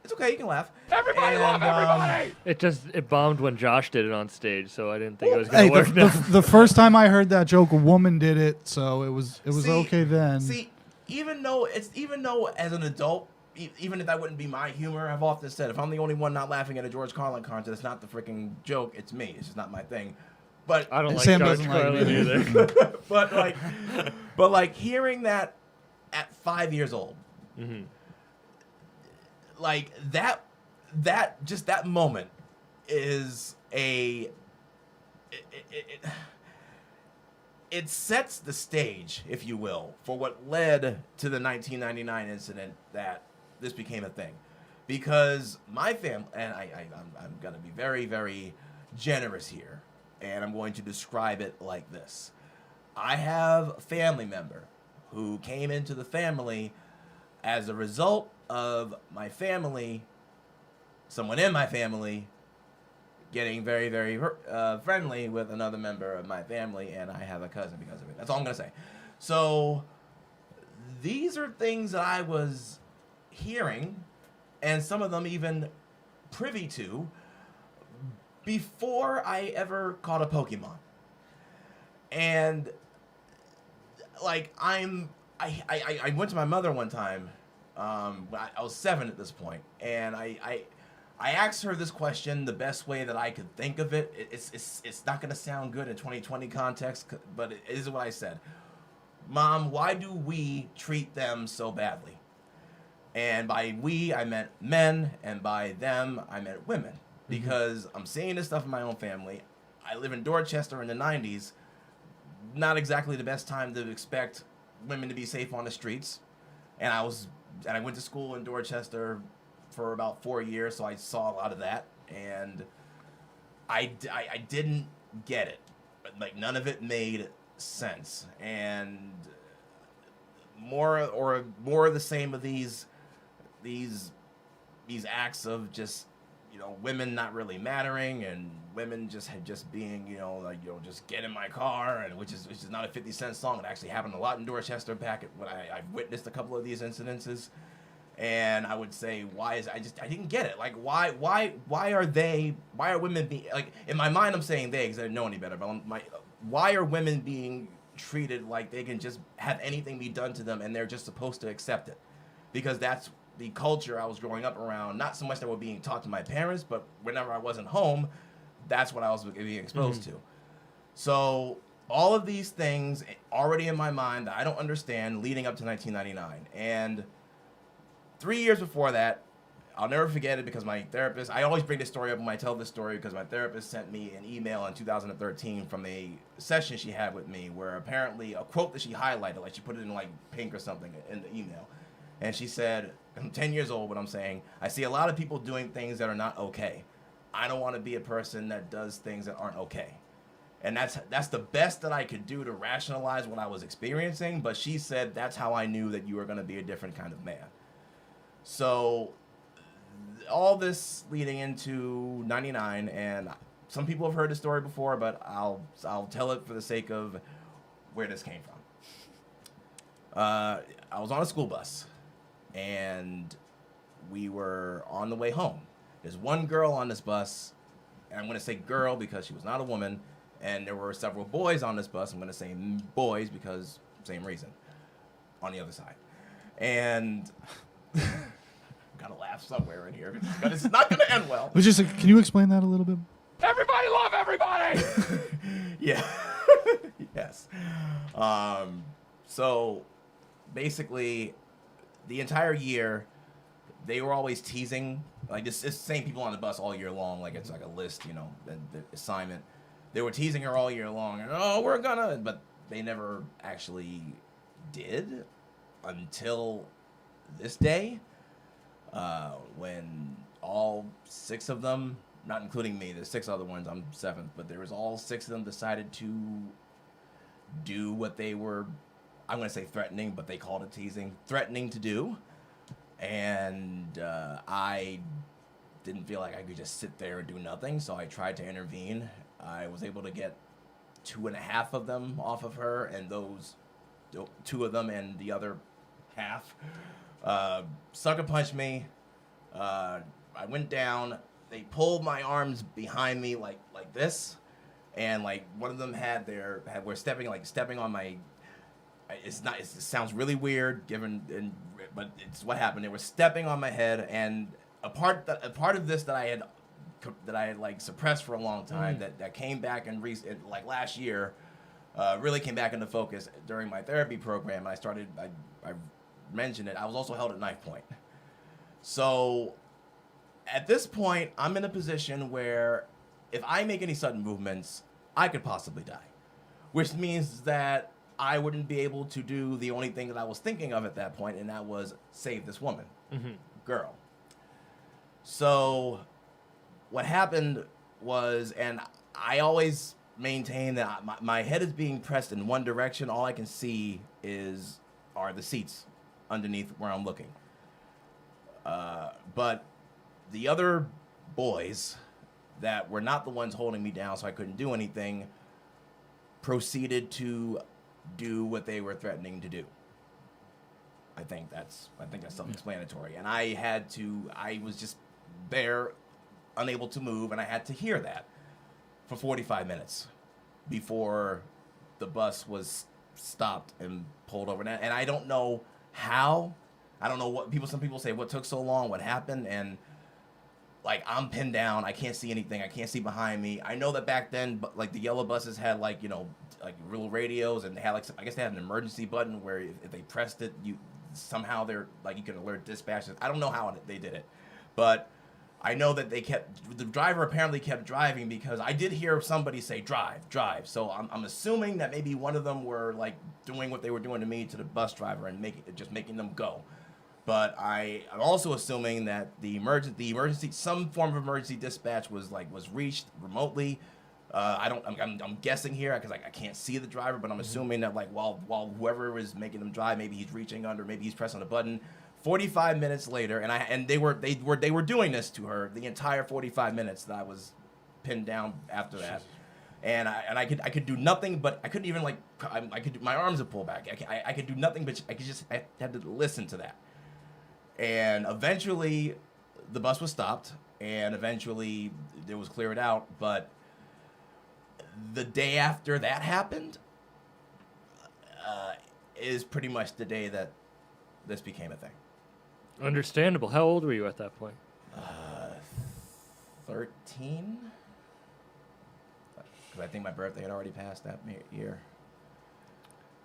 it's okay, you can laugh. Everybody love everybody! It bombed when Josh did it on stage, so I didn't think it was Hey, gonna work. now. the first time I heard that joke, a woman did it, so it was See- okay then. See, even though as an adult, even if that wouldn't be my humor, I've often said if I'm the only one not laughing at a George Carlin concert, it's not the freaking joke, it's me. It's just not my thing. But I don't like Sam George doesn't like Carlin me. either. but like hearing that at 5 years old, like that just that moment is it sets the stage, if you will, for what led to the 1999 incident that this became a thing. Because my family, and I'm going to be very, very generous here, and I'm going to describe it like this. I have a family member who came into the family as a result of my family, someone in my family, getting very, very friendly with another member of my family, and I have a cousin because of it. That's all I'm going to say. So these are things that I was hearing, and some of them even privy to, before I ever caught a Pokemon. And like I went to my mother one time. I was 7 at this point, and I asked her this question the best way that I could think of it. It's not going to sound good in 2020 context, but it is what I said. "Mom, why do we treat them so badly?" And by we, I meant men, and by them, I meant women. Because I'm seeing this stuff in my own family. I live in Dorchester in the 90s. Not exactly the best time to expect women to be safe on the streets. And I went to school in Dorchester for about 4 years, so I saw a lot of that. And I didn't get it. Like, none of it made sense. And more of the same of these acts of just, women not really mattering, and women just being, just get in my car, and which is not a 50 Cent song. It actually happened a lot in Dorchester back when I witnessed a couple of these incidences, and I would say, I didn't get it. Like, why are women being, like, in my mind I'm saying they because I didn't know any better, but why are women being treated like they can just have anything be done to them and they're just supposed to accept it. Because that's the culture I was growing up around. Not so much that we're being taught to my parents, but whenever I wasn't home, that's what I was being exposed to. So all of these things already in my mind that I don't understand leading up to 1999. And 3 years before that, I'll never forget it because my therapist, I always bring this story up when I tell this story because my therapist sent me an email in 2013 from a session she had with me where apparently a quote that she highlighted, like she put it in like pink or something in the email. And she said, I'm 10 years old, but I'm saying, I see a lot of people doing things that are not okay. I don't want to be a person that does things that aren't okay. And that's the best that I could do to rationalize what I was experiencing. But she said, that's how I knew that you were going to be a different kind of man. So all this leading into 99, and some people have heard the story before, but I'll tell it for the sake of where this came from. I was on a school bus, and we were on the way home. There's one girl on this bus, and I'm going to say girl because she was not a woman, and there were several boys on this bus. I'm going to say boys because same reason, on the other side. And gotta laugh somewhere in here. It's not gonna end well. Can you explain that a little bit? Everybody love everybody. Yeah. Yes. So basically, the entire year, they were always teasing. Like it's the same people on the bus all year long. Like it's like a list, the assignment. They were teasing her all year long, and we're gonna, but they never actually did until this day. When all 6 of them, not including me, there's 6 other ones, I'm 7th, but there was all 6 of them decided to do what they were, I'm going to say threatening, but they called it teasing, threatening to do. And I didn't feel like I could just sit there and do nothing, so I tried to intervene. I was able to get 2.5 of them off of her, and those 2 of them and the other half sucker punched me. I went down. They pulled my arms behind me like this, and like one of them were stepping on my. It sounds really weird, but it's what happened. They were stepping on my head, and a part of this that I had like suppressed for a long time that came back and like last year, really came back into focus during my therapy program. I mentioned it. I was also held at knife point. So at this point, I'm in a position where if I make any sudden movements, I could possibly die, which means that I wouldn't be able to do the only thing that I was thinking of at that point, and that was save this woman, girl. So what happened was, and I always maintain that my head is being pressed in one direction. All I can see are the seats underneath where I'm looking. But the other boys that were not the ones holding me down, so I couldn't do anything, proceeded to do what they were threatening to do. I think that's self-explanatory. And I was just there, unable to move, and I had to hear that for 45 minutes before the bus was stopped and pulled over. And I don't know how. I don't know what some people say, what took so long, what happened, and like I'm pinned down. I can't see anything. I can't see behind me. I know that back then, like the yellow buses had like real radios, and they had I guess they had an emergency button where if they pressed it, somehow they're like you can alert dispatchers. I don't know how they did it, but I know that the driver apparently kept driving because I did hear somebody say drive. So I'm assuming that maybe one of them were like doing what they were doing to me to the bus driver and making them go. But I'm also assuming that the emergency, some form of emergency dispatch was reached remotely. I'm guessing here because I can't see the driver, but I'm assuming that like while whoever was making them drive, maybe he's reaching under, maybe he's pressing a button. 45 minutes later, and they were doing this to her the entire 45 minutes that I was pinned down after that. And I could do nothing, but I couldn't even my arms would pull back. I could do nothing, but I had to listen to that. And eventually, the bus was stopped, and eventually it was cleared out. But the day after that happened, is pretty much the day that this became a thing. Understandable. How old were you at that point? 13? Because I think my birthday had already passed that year.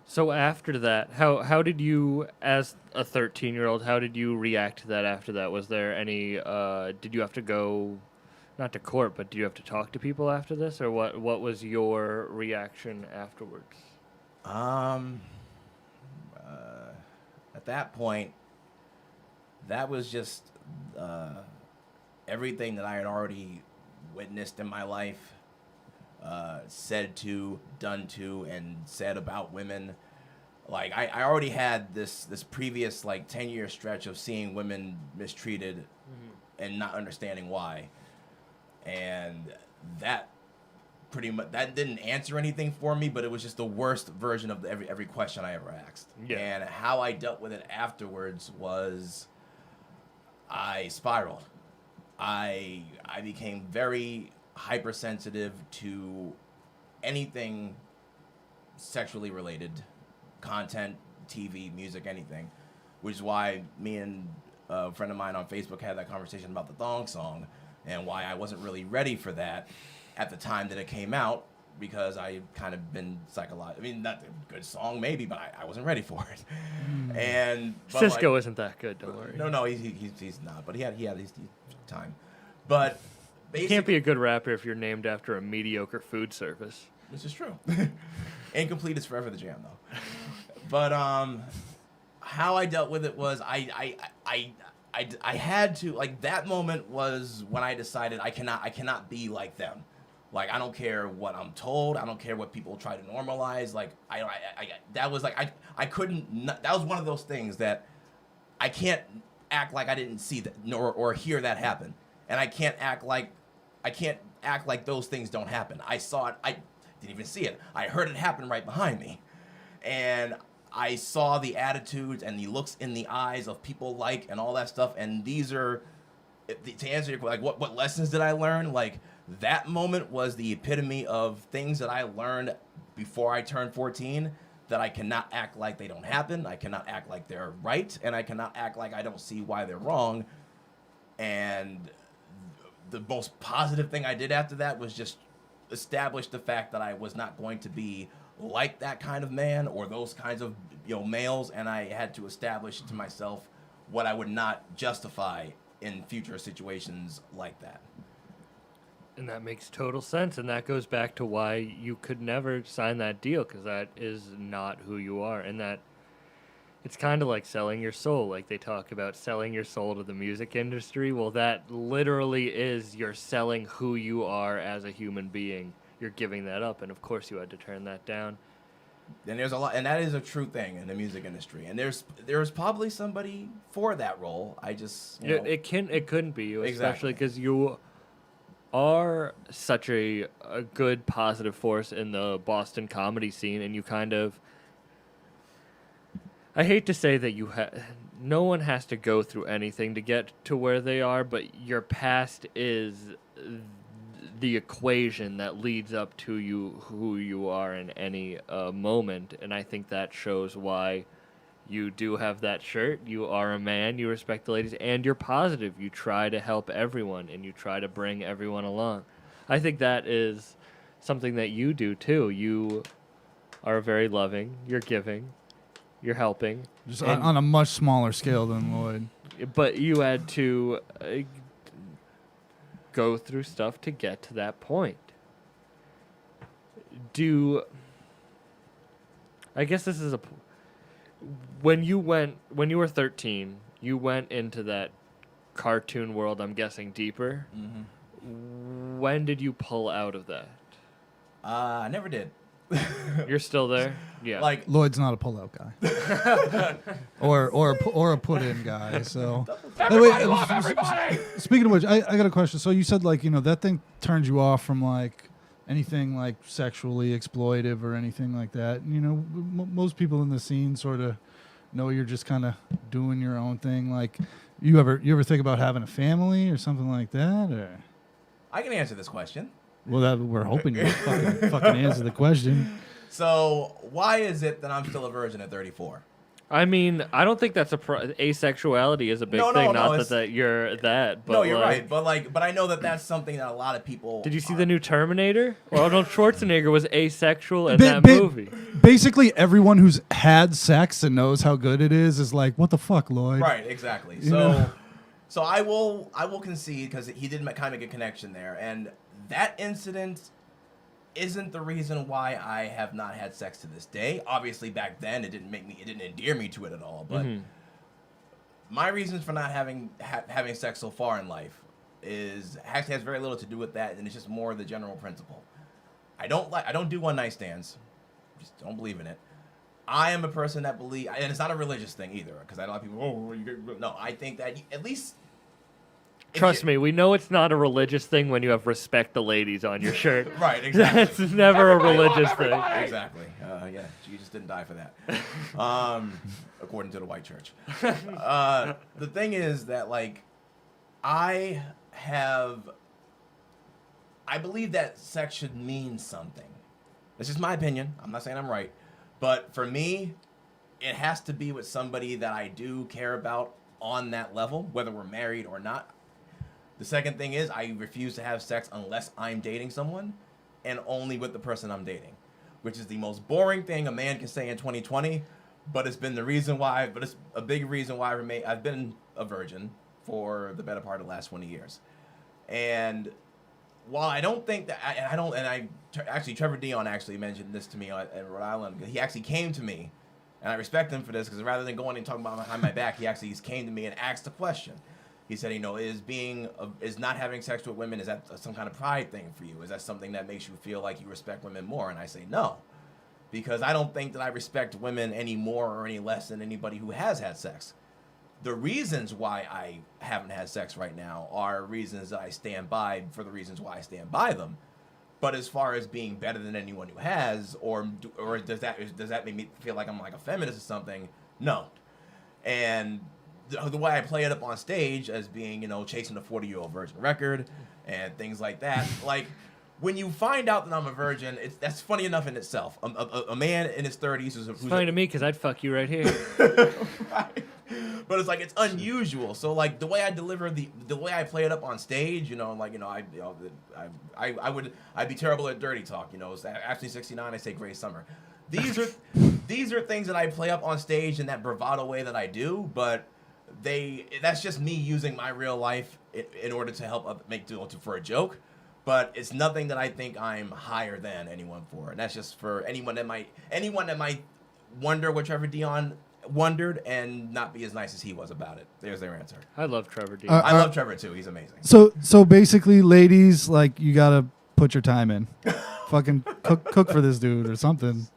So after that, how did you, as a 13-year-old, how did you react to that after that? Was there any, did you have to go, not to court, but did you have to talk to people after this? Or what was your reaction afterwards? At that point, that was just everything that I had already witnessed in my life, said to, done to, and said about women. Like, I already had this previous, like, 10-year stretch of seeing women mistreated and not understanding why. And that pretty much, that didn't answer anything for me, but it was just the worst version of every question I ever asked. Yeah. And how I dealt with it afterwards was I spiraled. I became very hypersensitive to anything sexually related, content, TV, music, anything, which is why me and a friend of mine on Facebook had that conversation about the thong song and why I wasn't really ready for that at the time that it came out, because I kind of been psychological. I mean, not a good song maybe, but I wasn't ready for it. But Cisco isn't that good, don't worry. No, he's not, but he had his time. But You can't be a good rapper if you're named after a mediocre food service. This is true. Incomplete is forever the jam, though. But how I dealt with it was I had to, like, that moment was when I decided I cannot be like them. Like, I don't care what I'm told. I don't care what people try to normalize. Like, that was like I couldn't. That was one of those things that I can't act like I didn't see that or hear that happen, and I can't act like those things don't happen. I saw it. I didn't even see it. I heard it happen right behind me, and I saw the attitudes and the looks in the eyes of people and all that stuff. And these are, to answer your question, like, what lessons did I learn? Like, that moment was the epitome of things that I learned before I turned 14, that I cannot act like they don't happen. I cannot act like they're right. And I cannot act like I don't see why they're wrong. And the most positive thing I did after that was just establish the fact that I was not going to be like that kind of man or those kinds of males, and I had to establish to myself what I would not justify in future situations like that. And that makes total sense, and that goes back to why you could never sign that deal, because that is not who you are, and that it's kind of like selling your soul. Like, they talk about selling your soul to the music industry. Well, that literally is, you're selling who you are as a human being. You're giving that up, and of course you had to turn that down. And there's a lot, and that is a true thing in the music industry. And there's probably somebody for that role. I just it couldn't be you, Exactly. especially because you are such a good positive force in the Boston comedy scene, and you kind of, I hate to say that no one has to go through anything to get to where they are, but your past is the equation that leads up to who you are in any moment. And I think that shows why you do have that shirt. You are a man, you respect the ladies, and you're positive. You try to help everyone, and you try to bring everyone along. I think that is something that you do too. You are very loving, you're giving, you're helping. Just on a much smaller scale than Lloyd. But you had to go through stuff to get to that point. I guess this is when you were 13, you went into that cartoon world, I'm guessing deeper. Mm-hmm. When did you pull out of that? I never did. You're still there? Yeah. Like, Lloyd's not a pullout guy, or a put-in guy. So Everybody love everybody. Speaking of which, I got a question. So you said, like, that thing turns you off from, like, anything like sexually exploitive or anything like that. Most people in the scene sort of know you're just kind of doing your own thing. Like, you ever think about having a family or something like that? Or I can answer this question. Well, we're hoping you fucking answer the question. So why is it that I'm still a virgin at 34? I mean, I don't think that's asexuality is a big thing. Not that you're that. But no, you're right. But I know that that's something that a lot of people. Did you see the new Terminator? Well, Arnold Schwarzenegger was asexual in that movie. Basically, everyone who's had sex and knows how good it is like, what the fuck, Lloyd? Right. Exactly. So I will concede because he did kind of make a connection there, and that incident isn't the reason why I have not had sex to this day. Obviously, back then it didn't endear me to it at all. But my reasons for not having sex so far in life actually has very little to do with that, and it's just more the general principle. I don't do one night stands. Just don't believe in it. I am a person that and it's not a religious thing either, because I know a lot of people. No, I think that at least. Trust me, we know it's not a religious thing when you have respect the ladies on your shirt. Right, exactly. That's never a religious thing. Exactly. Yeah, Jesus didn't die for that. According to the white church. The thing is that, like, I believe that sex should mean something. This is my opinion. I'm not saying I'm right. But for me, it has to be with somebody that I do care about on that level, whether we're married or not. The second thing is I refuse to have sex unless I'm dating someone, and only with the person I'm dating, which is the most boring thing a man can say in 2020, but it's been the reason why. But it's a big reason why I've been a virgin for the better part of the last 20 years. And while I don't think that actually Trevor Dion actually mentioned this to me in Rhode Island. He actually came to me, and I respect him for this, because rather than going and talking about behind my back, he actually came to me and asked a question. He said, is not having sex with women, is that some kind of pride thing for you? Is that something that makes you feel like you respect women more? And I say no, because I don't think that I respect women any more or any less than anybody who has had sex. The reasons why I haven't had sex right now are reasons that I stand by for the reasons why I stand by them. But as far as being better than anyone who has, or does that make me feel like I'm like a feminist or something? No. And the way I play it up on stage as being, chasing the 40-year-old virgin record and things like that, like, when you find out that I'm a virgin, that's funny enough in itself. A man in his 30s who's funny to me because I'd fuck you right here. Right. But it's like, it's unusual. So like the way I deliver the way I play it up on stage, I'd be terrible at dirty talk. It's actually 69. I say Gray Summer. These are things that I play up on stage in that bravado way that I do, but that's just me using my real life in order to help for a joke. But it's nothing that I think I'm higher than anyone for. And that's just for anyone that might wonder what Trevor Dion wondered and not be as nice as he was about it. There's their answer. I love Trevor Dion. I love Trevor too. He's amazing. So basically, ladies, like, you gotta put your time in. Fucking cook for this dude or something.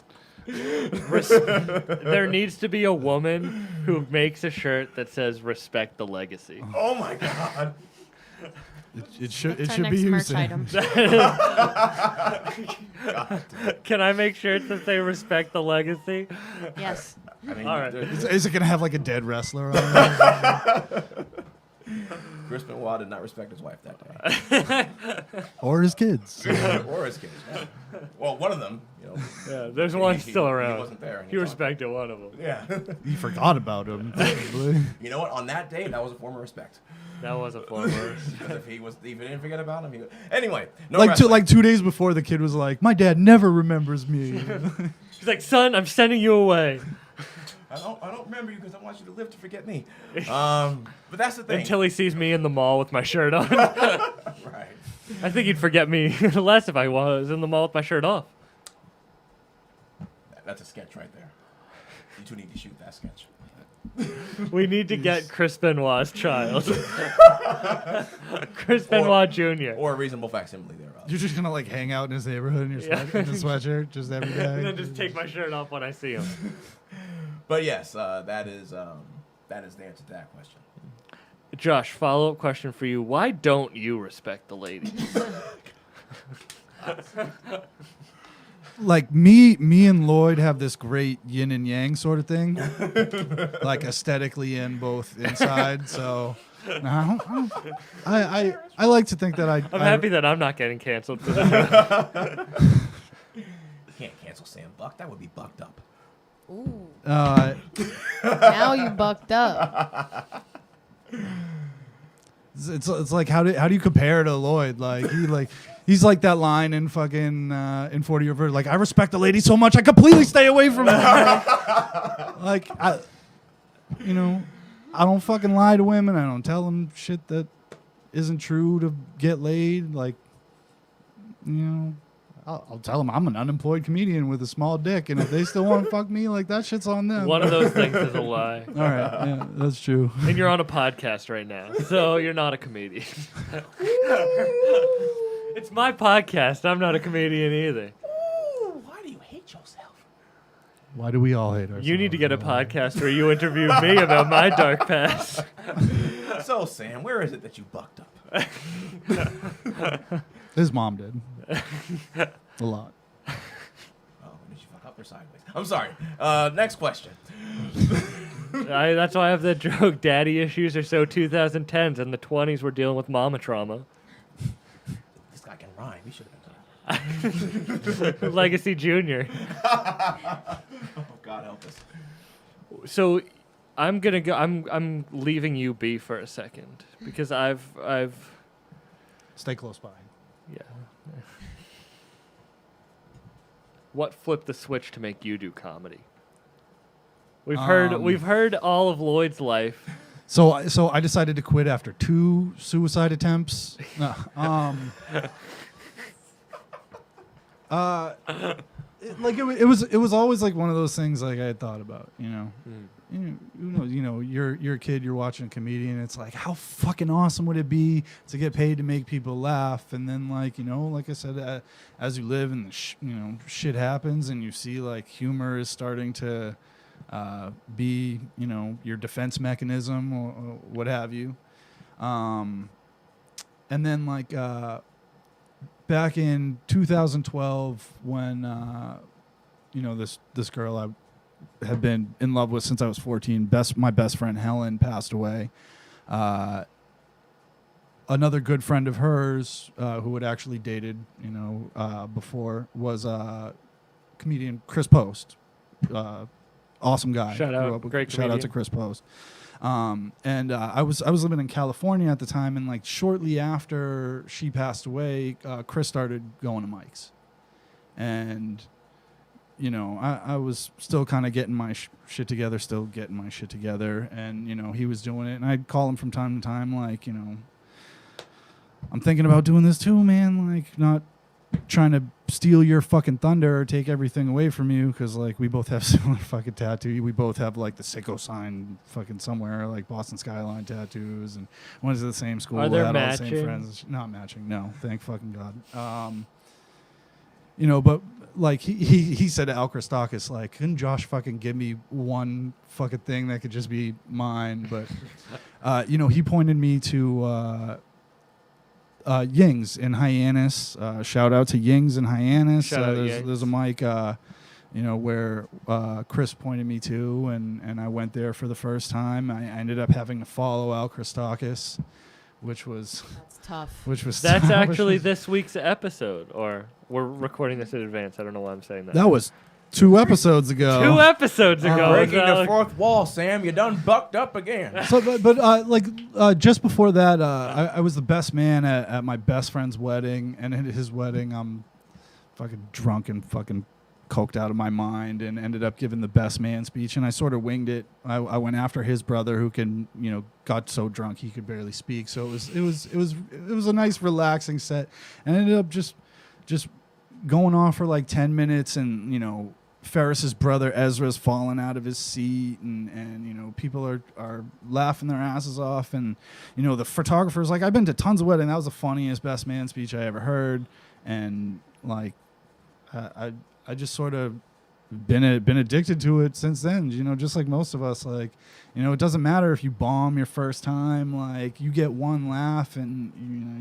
There needs to be a woman who makes a shirt that says "Respect the legacy." Oh my God. It should That's our be next you, merch Sam. item. Can I make shirts that say "Respect the legacy"? Yes. I mean, All right. Is it gonna have like a dead wrestler on it? Chris Benoit did not respect his wife that day. Or his kids? Or his kids. Yeah. Well, one of them, Yeah, there's one still around. He wasn't there. And He respected one of them. Yeah. You forgot about him. Probably. You know what? On that day, that was a form of respect. That was a former. Because if he didn't forget about him, he would. Anyway, no Like wrestling. 2 days before, the kid was like, "My dad never remembers me." He's like, "Son, I'm sending you away." I don't remember you because I want you to live to forget me. But that's the thing. Until he sees me in the mall with my shirt on. Right. I think he'd forget me less if I was in the mall with my shirt off. That's a sketch right there. You two need to shoot that sketch. We need to get Chris Benoit's child. Chris Benoit Jr. Or a reasonable facsimile thereof. You're just gonna like hang out in his neighborhood in your in a sweatshirt just every day. And then just take my shirt off when I see him. But yes, that is the answer to that question. Josh, follow-up question for you. Why don't you respect the ladies? Like me and Lloyd have this great yin and yang sort of thing, like aesthetically and both inside. So no, I like to think that I'm happy that I'm not getting canceled for that. can't cancel Sam Buck. That would be bucked up. Ooh. Now you bucked up. It's like how do you compare to Lloyd? He's like that line in fucking in 40 Year Virgin. Like, I respect the lady so much I completely stay away from her. Like, I don't fucking lie to women. I don't tell them shit that isn't true to get laid. Like, I'll tell them I'm an unemployed comedian with a small dick, and if they still want to fuck me, like, that shit's on them. One of those things is a lie. All right, yeah, that's true. And you're on a podcast right now, so you're not a comedian. It's my podcast. I'm not a comedian either. Ooh, why do you hate yourself? Why do we all hate ourselves? You need to get a podcast where you interview me about my dark past. So, Sam, where is it that you bucked up? His mom did. A lot. Oh, did you fuck up or sideways? I'm sorry. Next question. That's why I have that joke. Daddy issues are so 2010s. In the 20s, we're dealing with mama trauma. This guy can rhyme. He should have been. Legacy Junior. Oh, God help us. So I'm gonna go. I'm leaving you be for a second because I've Stay close by. yeah. What flipped the switch to make you do comedy? We've heard all of Lloyd's life. So I decided to quit after 2 suicide attempts. No, it was always like one of those things like I had thought about, you're a kid, you're watching a comedian, it's like, how fucking awesome would it be to get paid to make people laugh? And then like I said, as you live and shit happens and you see like humor is starting to be your defense mechanism or what have you, and then like back in 2012 when this girl I had been in love with since I was 14, my best friend Helen passed away. Another good friend of hers who had actually dated before was comedian Chris Post. Awesome guy. Shout out, great shout out to Chris Post. And I was living in California at the time, and like shortly after she passed away, Chris started going to mics, and I was still kind of getting my shit together, and he was doing it, and I'd call him from time to time, like I'm thinking about doing this too, man, like not trying to steal your fucking thunder or take everything away from you, because like we both have similar fucking tattoo. We both have like the sicko sign fucking somewhere, like Boston Skyline tattoos, and went to the same school. Are there had matching? all the same friends. Not matching, no. Thank fucking God. But like he said to Al Christakis, like, couldn't Josh fucking give me one fucking thing that could just be mine? But he pointed me to Kingz in Hyannis. Shout out to Kingz in Hyannis. There's a mic, where Chris pointed me to, and I went there for the first time. I ended up having to follow Al Christakis, which was That's tough. That's actually this week's episode, or we're recording this in advance. I don't know why I'm saying that. That was 2 episodes ago. 2 episodes ago. Breaking the fourth wall, Sam. You done bucked up again. So, just before that, I was the best man at my best friend's wedding, and at his wedding, I'm fucking drunk and fucking coked out of my mind, and ended up giving the best man speech, and I sort of winged it. I went after his brother, who got so drunk he could barely speak. So it was a nice, relaxing set, and I ended up just going off for like 10 minutes, and Ferris's brother Ezra's falling out of his seat, and people are laughing their asses off, and the photographer's like, I've been to tons of weddings. That was the funniest best man speech I ever heard, and like I just sort of been addicted to it since then. Just like most of us, like it doesn't matter if you bomb your first time, like you get one laugh, and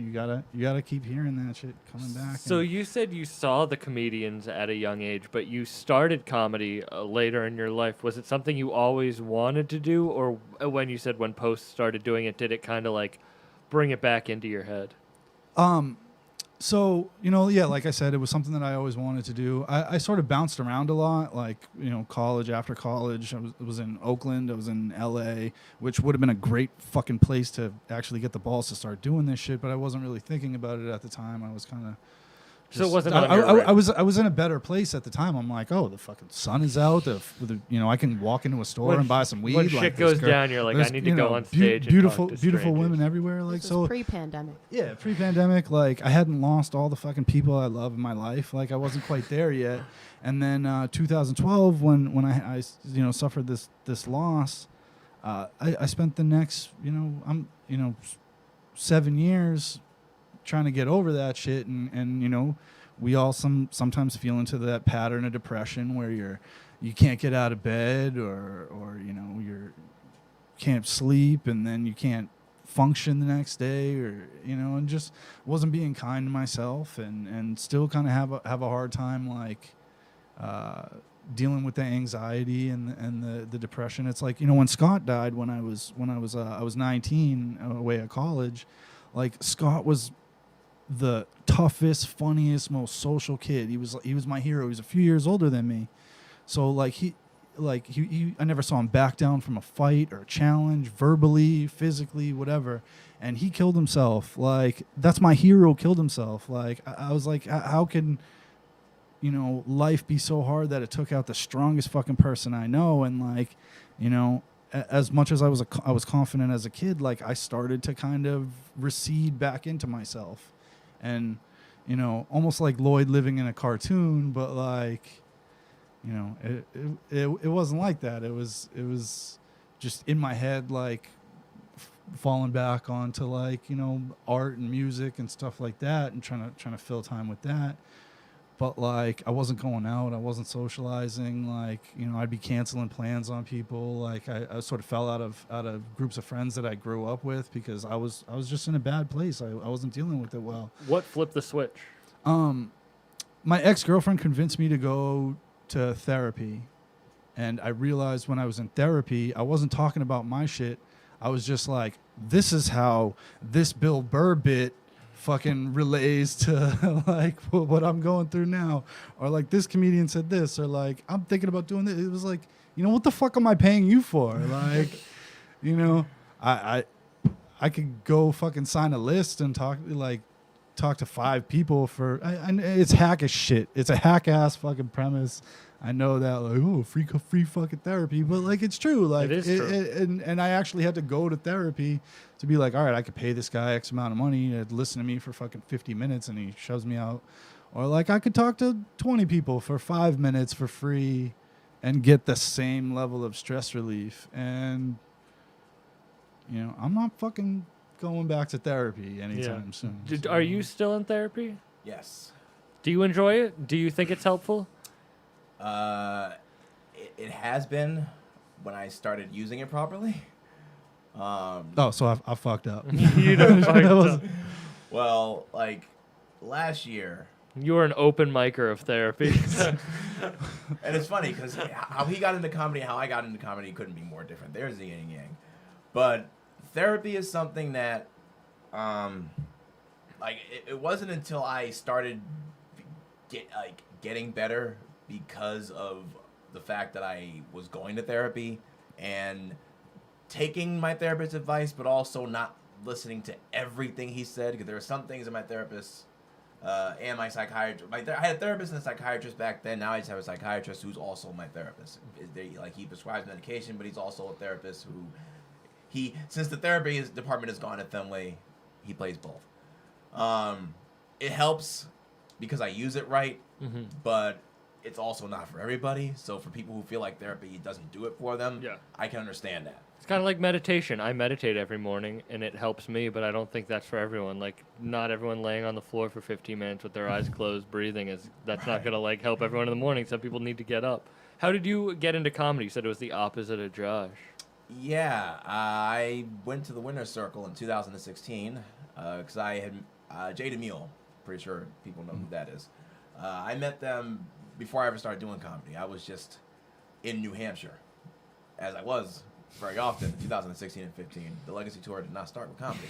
you gotta keep hearing that shit coming back. So you said you saw the comedians at a young age, but you started comedy later in your life. Was it something you always wanted to do, or when you said when Post started doing it, did it kind of like bring it back into your head? So, yeah, like I said, it was something that I always wanted to do. I sort of bounced around a lot, like, college after college. I was in Oakland, I was in LA, which would have been a great fucking place to actually get the balls to start doing this shit, but I wasn't really thinking about it at the time. I was kind of... So it wasn't I was in a better place at the time. I'm like, oh, the fucking sun is out. I can walk into a store and buy some weed. When shit goes down, you're like, I need to go on stage. Beautiful, and talk to beautiful strangers. women everywhere. Like, This so was pre-pandemic. yeah, pre-pandemic. Like, I hadn't lost all the fucking people I love in my life. Like, I wasn't quite there yet. And then 2012, when I suffered this loss, I spent the next 7 years trying to get over that shit, and we all sometimes feel into that pattern of depression where you can't get out of bed, or you can't sleep, and then you can't function the next day, or and just wasn't being kind to myself, and still kind of have a hard time, like dealing with the anxiety and the depression. It's like, when Scott died when I was 19 away at college, like, Scott was the toughest, funniest, most social kid. He was my hero. He was a few years older than me. So I never saw him back down from a fight or a challenge, verbally, physically, whatever. And he killed himself. Like, that's my hero, killed himself. Like, I was like, how can life be so hard that it took out the strongest fucking person I know? And like, as much as I was confident as a kid, like, I started to kind of recede back into myself. And, almost like Lloyd living in a cartoon, but like, it wasn't like that. It was just in my head, like, falling back onto, like, art and music and stuff like that, and trying to fill time with that. But like, I wasn't going out, I wasn't socializing. Like, I'd be canceling plans on people. Like, I sort of fell out of groups of friends that I grew up with because I was just in a bad place. I wasn't dealing with it well. What flipped the switch? My ex-girlfriend convinced me to go to therapy, and I realized when I was in therapy, I wasn't talking about my shit. I was just like, this is how this Bill Burr bit fucking relays to like what I'm going through now, or like, this comedian said this, or like, I'm thinking about doing this. It was like, what the fuck am I paying you for? Like, I could go fucking sign a list and talk to 5 people for, and it's hack as shit. It's a hack ass fucking premise. I know that, like, oh, free fucking therapy, but like, it's true. Like, it is true. And I actually had to go to therapy to be like, all right, I could pay this guy X amount of money to listen to me for fucking 50 minutes and he shoves me out. Or like, I could talk to 20 people for 5 minutes for free and get the same level of stress relief. And, I'm not fucking going back to therapy anytime soon. Are you still in therapy? Yes. Do you enjoy it? Do you think it's helpful? It has been when I started using it properly. So I fucked up. You don't fucked up. Well, like, last year. You were an open micer of therapy. And it's funny because how he got into comedy, how I got into comedy couldn't be more different. There's the yin and yang. But therapy is something that, it wasn't until I started getting better because of the fact that I was going to therapy and taking my therapist's advice, but also not listening to everything he said, because there are some things that my therapist and my psychiatrist, I had a therapist and a psychiatrist back then. Now I just have a psychiatrist who's also my therapist. He prescribes medication, but he's also a therapist who since the therapy department has gone at Fenway, he plays both. It helps because I use it right, but it's also not for everybody. So for people who feel like therapy doesn't do it for them, I can understand that. It's kind of like meditation. I meditate every morning, and it helps me, but I don't think that's for everyone. Like, not everyone laying on the floor for 15 minutes with their eyes closed, breathing, that's not going to, like, help everyone in the morning. Some people need to get up. How did you get into comedy? You said it was the opposite of Josh. Yeah, I went to the Winner's Circle in 2016 because I had Jay DeMille. Pretty sure people know who that is. I met them before I ever started doing comedy. I was just in New Hampshire, as I was very often in 2016 and 15. The Legacy Tour did not start with comedy.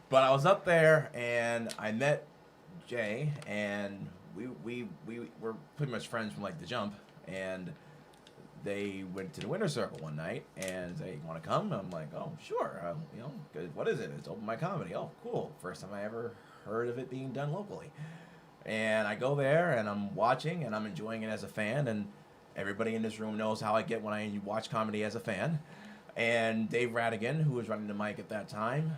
But I was up there, and I met Jay, and we were pretty much friends from like the jump, and they went to the Winter Circle one night, and they want to come. I'm like, oh sure, good. What is it? It's open mic comedy. Oh cool, first time I ever heard of it being done locally. And I go there, and I'm watching, and I'm enjoying it as a fan, and everybody in this room knows how I get when I watch comedy as a fan. And Dave Radigan, who was running the mic at that time,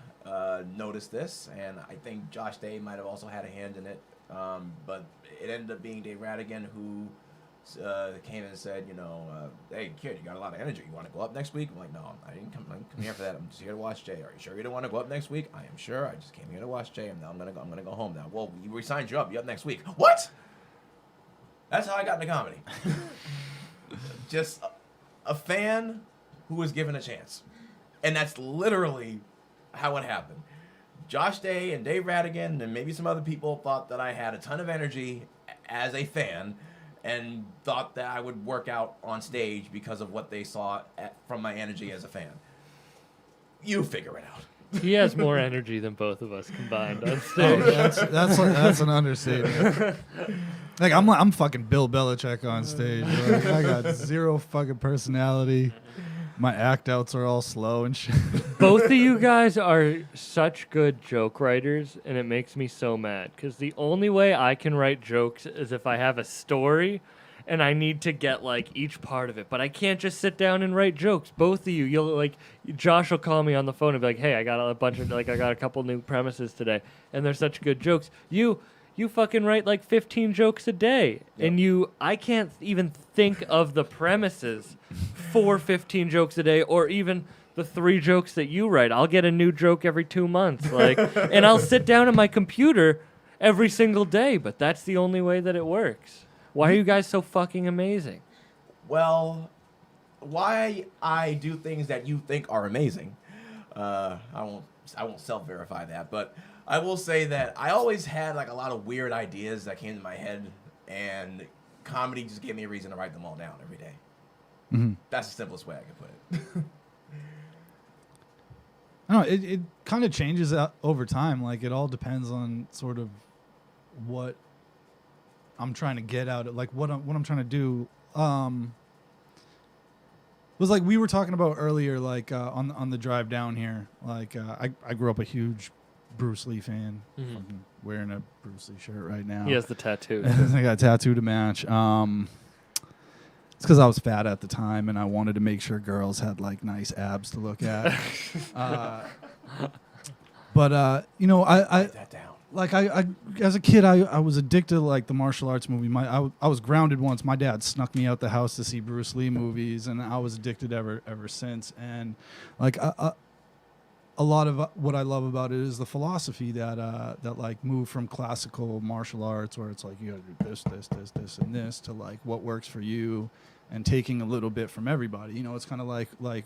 noticed this, and I think Josh Day might have also had a hand in it. But it ended up being Dave Radigan who came and said, hey kid, you got a lot of energy. You want to go up next week? I'm like, no, I didn't come here for that. I'm just here to watch Jay. Are you sure you don't want to go up next week? I am sure. I just came here to watch Jay. I'm gonna go home now. Well, we signed you up. You're up next week. What? That's how I got into comedy. Just a fan who was given a chance, and that's literally how it happened. Josh Day and Dave Radigan and maybe some other people thought that I had a ton of energy as a fan, and thought that I would work out on stage because of what they saw from my energy as a fan. You figure it out. He has more energy than both of us combined on Oh, stage. that's an understatement. Like I'm fucking Bill Belichick on stage. Like, I got zero fucking personality. My act outs are all slow and shit. Both of you guys are such good joke writers, and it makes me so mad. Because the only way I can write jokes is if I have a story, and I need to get, like, each part of it. But I can't just sit down and write jokes. Both of you, Josh will call me on the phone and be like, hey, I got a couple new premises today. And they're such good jokes. You fucking write like 15 jokes a day, and I can't even think of the premises for 15 jokes a day, or even the 3 jokes that you write. I'll get a new joke every 2 months, and I'll sit down at my computer every single day, but that's the only way that it works. Why are you guys so fucking amazing? Well, why I do things that you think are amazing, I won't self-verify that, but I will say that I always had like a lot of weird ideas that came to my head, and comedy just gave me a reason to write them all down every day. Mm-hmm. That's the simplest way I could put it. I don't know, it kind of changes over time. Like, it all depends on sort of what I'm trying to get out of, like what I'm trying to do. Was like we were talking about earlier, like on the drive down here. Like I grew up a huge Bruce Lee fan. Mm-hmm. Fucking wearing a Bruce Lee shirt right now. He has the tattoo. I got a tattoo to match. It's because I was fat at the time, and I wanted to make sure girls had like nice abs to look at. But I Write that down. like I as a kid I was addicted to like the martial arts movie. I was grounded once. My dad snuck me out the house to see Bruce Lee movies, and I was addicted ever since. And like a lot of what I love about it is the philosophy that like moved from classical martial arts, where it's like you gotta do this, and this, to like what works for you, and taking a little bit from everybody. It's kind of like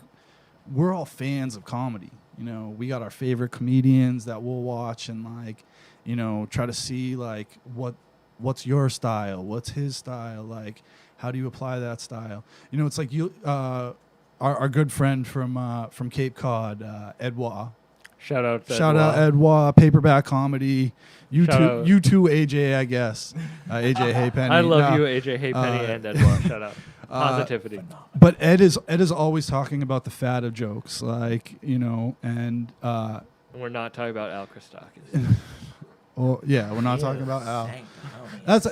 we're all fans of comedy. We got our favorite comedians that we'll watch and like, try to see like what's your style, what's his style, like how do you apply that style? It's like you our good friend from Cape Cod, Edouard. Shout out Edouard, Paperback Comedy. You too, AJ, I guess. AJ Haypenny. I love you, AJ Haypenny and Edouard. Shout out. Positivity. But Ed is always talking about the fat of jokes, like, and And we're not talking about Al Christakis. well, yeah, we're not talking about Al. That's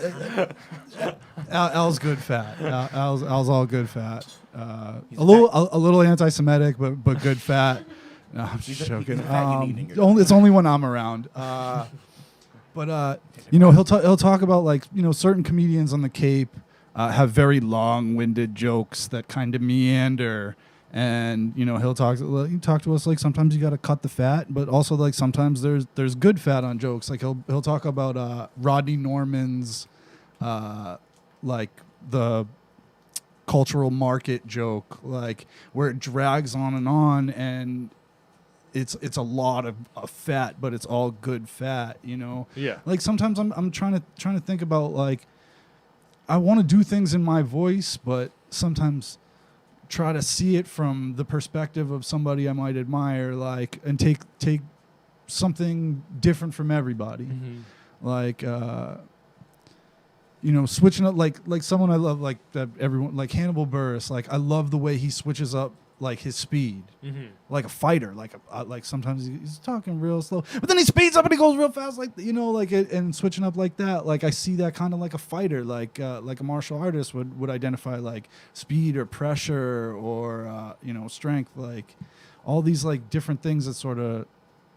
Al's good fat. Al's all good fat. A little anti-Semitic, but good fat. No, I'm just joking. It's only when I'm around. But he'll talk about like certain comedians on the Cape have very long-winded jokes that kind of meander, and he'll talk to us like sometimes you got to cut the fat, but also like sometimes there's good fat on jokes. Like he'll talk about Rodney Norman's like the cultural market joke, like where it drags on and it's a lot of fat, but it's all good fat, Yeah. Like sometimes I'm trying to think about like I want to do things in my voice, but sometimes try to see it from the perspective of somebody I might admire, like, and take something different from everybody. Mm-hmm. like switching up like someone I love, like that everyone, like Hannibal Buress. Like I love the way he switches up like his speed, like a fighter. Like sometimes he's talking real slow, but then he speeds up and he goes real fast. Like and switching up like that. Like I see that kind of like a fighter, like a martial artist would identify like speed or pressure or strength. Like all these like different things that sort of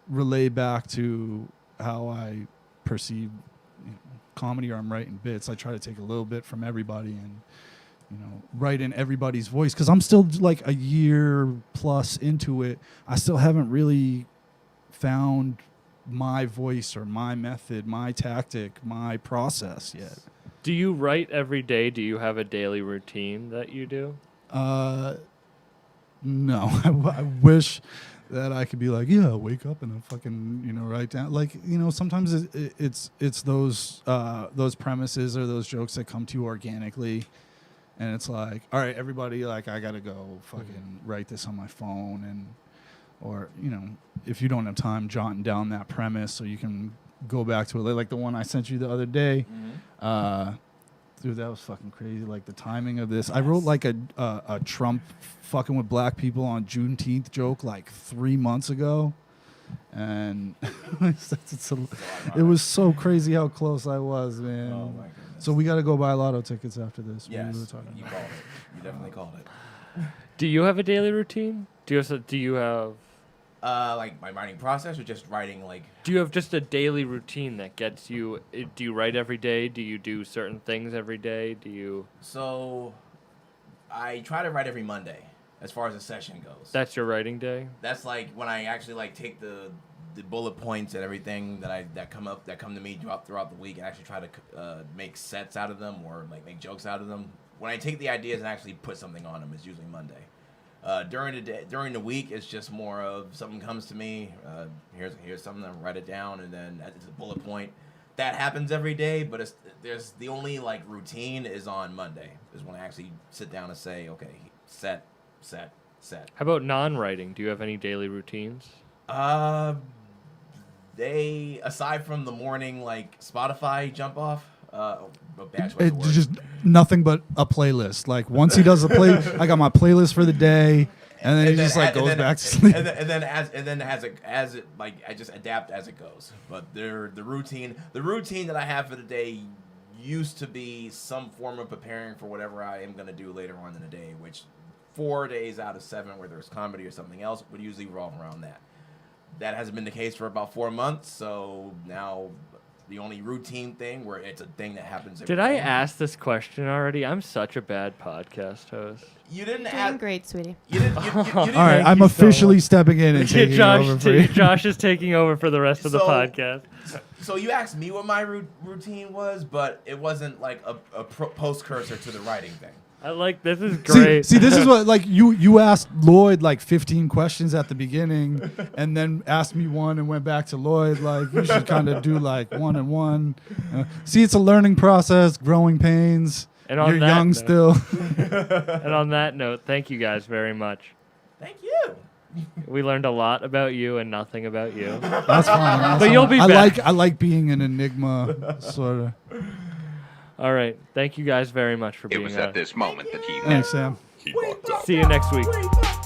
relay back to how I perceive comedy, or I'm writing bits. I try to take a little bit from everybody and write in everybody's voice, because I'm still like a year plus into it. I still haven't really found my voice or my method, my tactic, my process yet. Do you write every day? Do you have a daily routine that you do? No. I wish that I could be like, yeah, wake up and fucking write down. Like sometimes it's those premises or those jokes that come to you organically. And it's like, all right, everybody, like, I got to go fucking write this on my phone. Or, if you don't have time, jotting down that premise so you can go back to it. Like the one I sent you the other day. Dude, that was fucking crazy. Like the timing of this. Yes. I wrote like a Trump fucking with black people on Juneteenth joke like 3 months ago. And it was so crazy how close I was, man. Oh, my goodness. So we got to go buy lotto tickets after this. Yes, we were talking you about. called it. You definitely called it. Do you have a daily routine? Do you have like my writing process, or just writing like? Do you have just a daily routine that gets you? Do you write every day? Do you do certain things every day? Do you? So, I try to write every Monday, as far as the session goes. That's your writing day? That's like when I actually like take the bullet points and everything that come to me throughout the week, and actually try to make sets out of them, or like make jokes out of them. When I take the ideas and actually put something on them, it's usually Monday. During the week, it's just more of something comes to me. Here's something, I write it down, and then it's a bullet point. That happens every day, but there's the only like routine is on Monday. Is when I actually sit down and say, okay, set. How about non-writing? Do you have any daily routines? They, aside from the morning like Spotify jump off, bad choice of words. Just nothing but a playlist. Like once he does a play, I got my playlist for the day, and then he just like goes back to sleep. And then as it like I just adapt as it goes. But the routine that I have for the day used to be some form of preparing for whatever I am gonna do later on in the day, which 4 days out of 7, whether it's comedy or something else, would usually revolve around that. That hasn't been the case for about 4 months, so now the only routine thing where it's a thing that happens every Did I day. ask this question already? I'm such a bad podcast host. You didn't Doing ask. great, sweetie. You didn't. You didn't All right, I'm you so officially much. stepping in and taking over for you. Josh is taking over for the rest of the So- podcast. So you asked me what my routine was, but it wasn't like a post-cursor to the writing thing. I like this is great. See, this is what like you asked Lloyd like 15 questions at the beginning, and then asked me one and went back to Lloyd. Like you should kind of do like one and one. See, it's a learning process, growing pains. And on You're that young note- still. And on that note, thank you guys very much. Thank you. We learned a lot about you and nothing about you. That's fine. But you'll be I back. I like being an enigma, sort of. All right. Thank you guys very much for It being was on. at this moment that he knew. Thanks, Sam. He fucked up. See you next week. Wake up.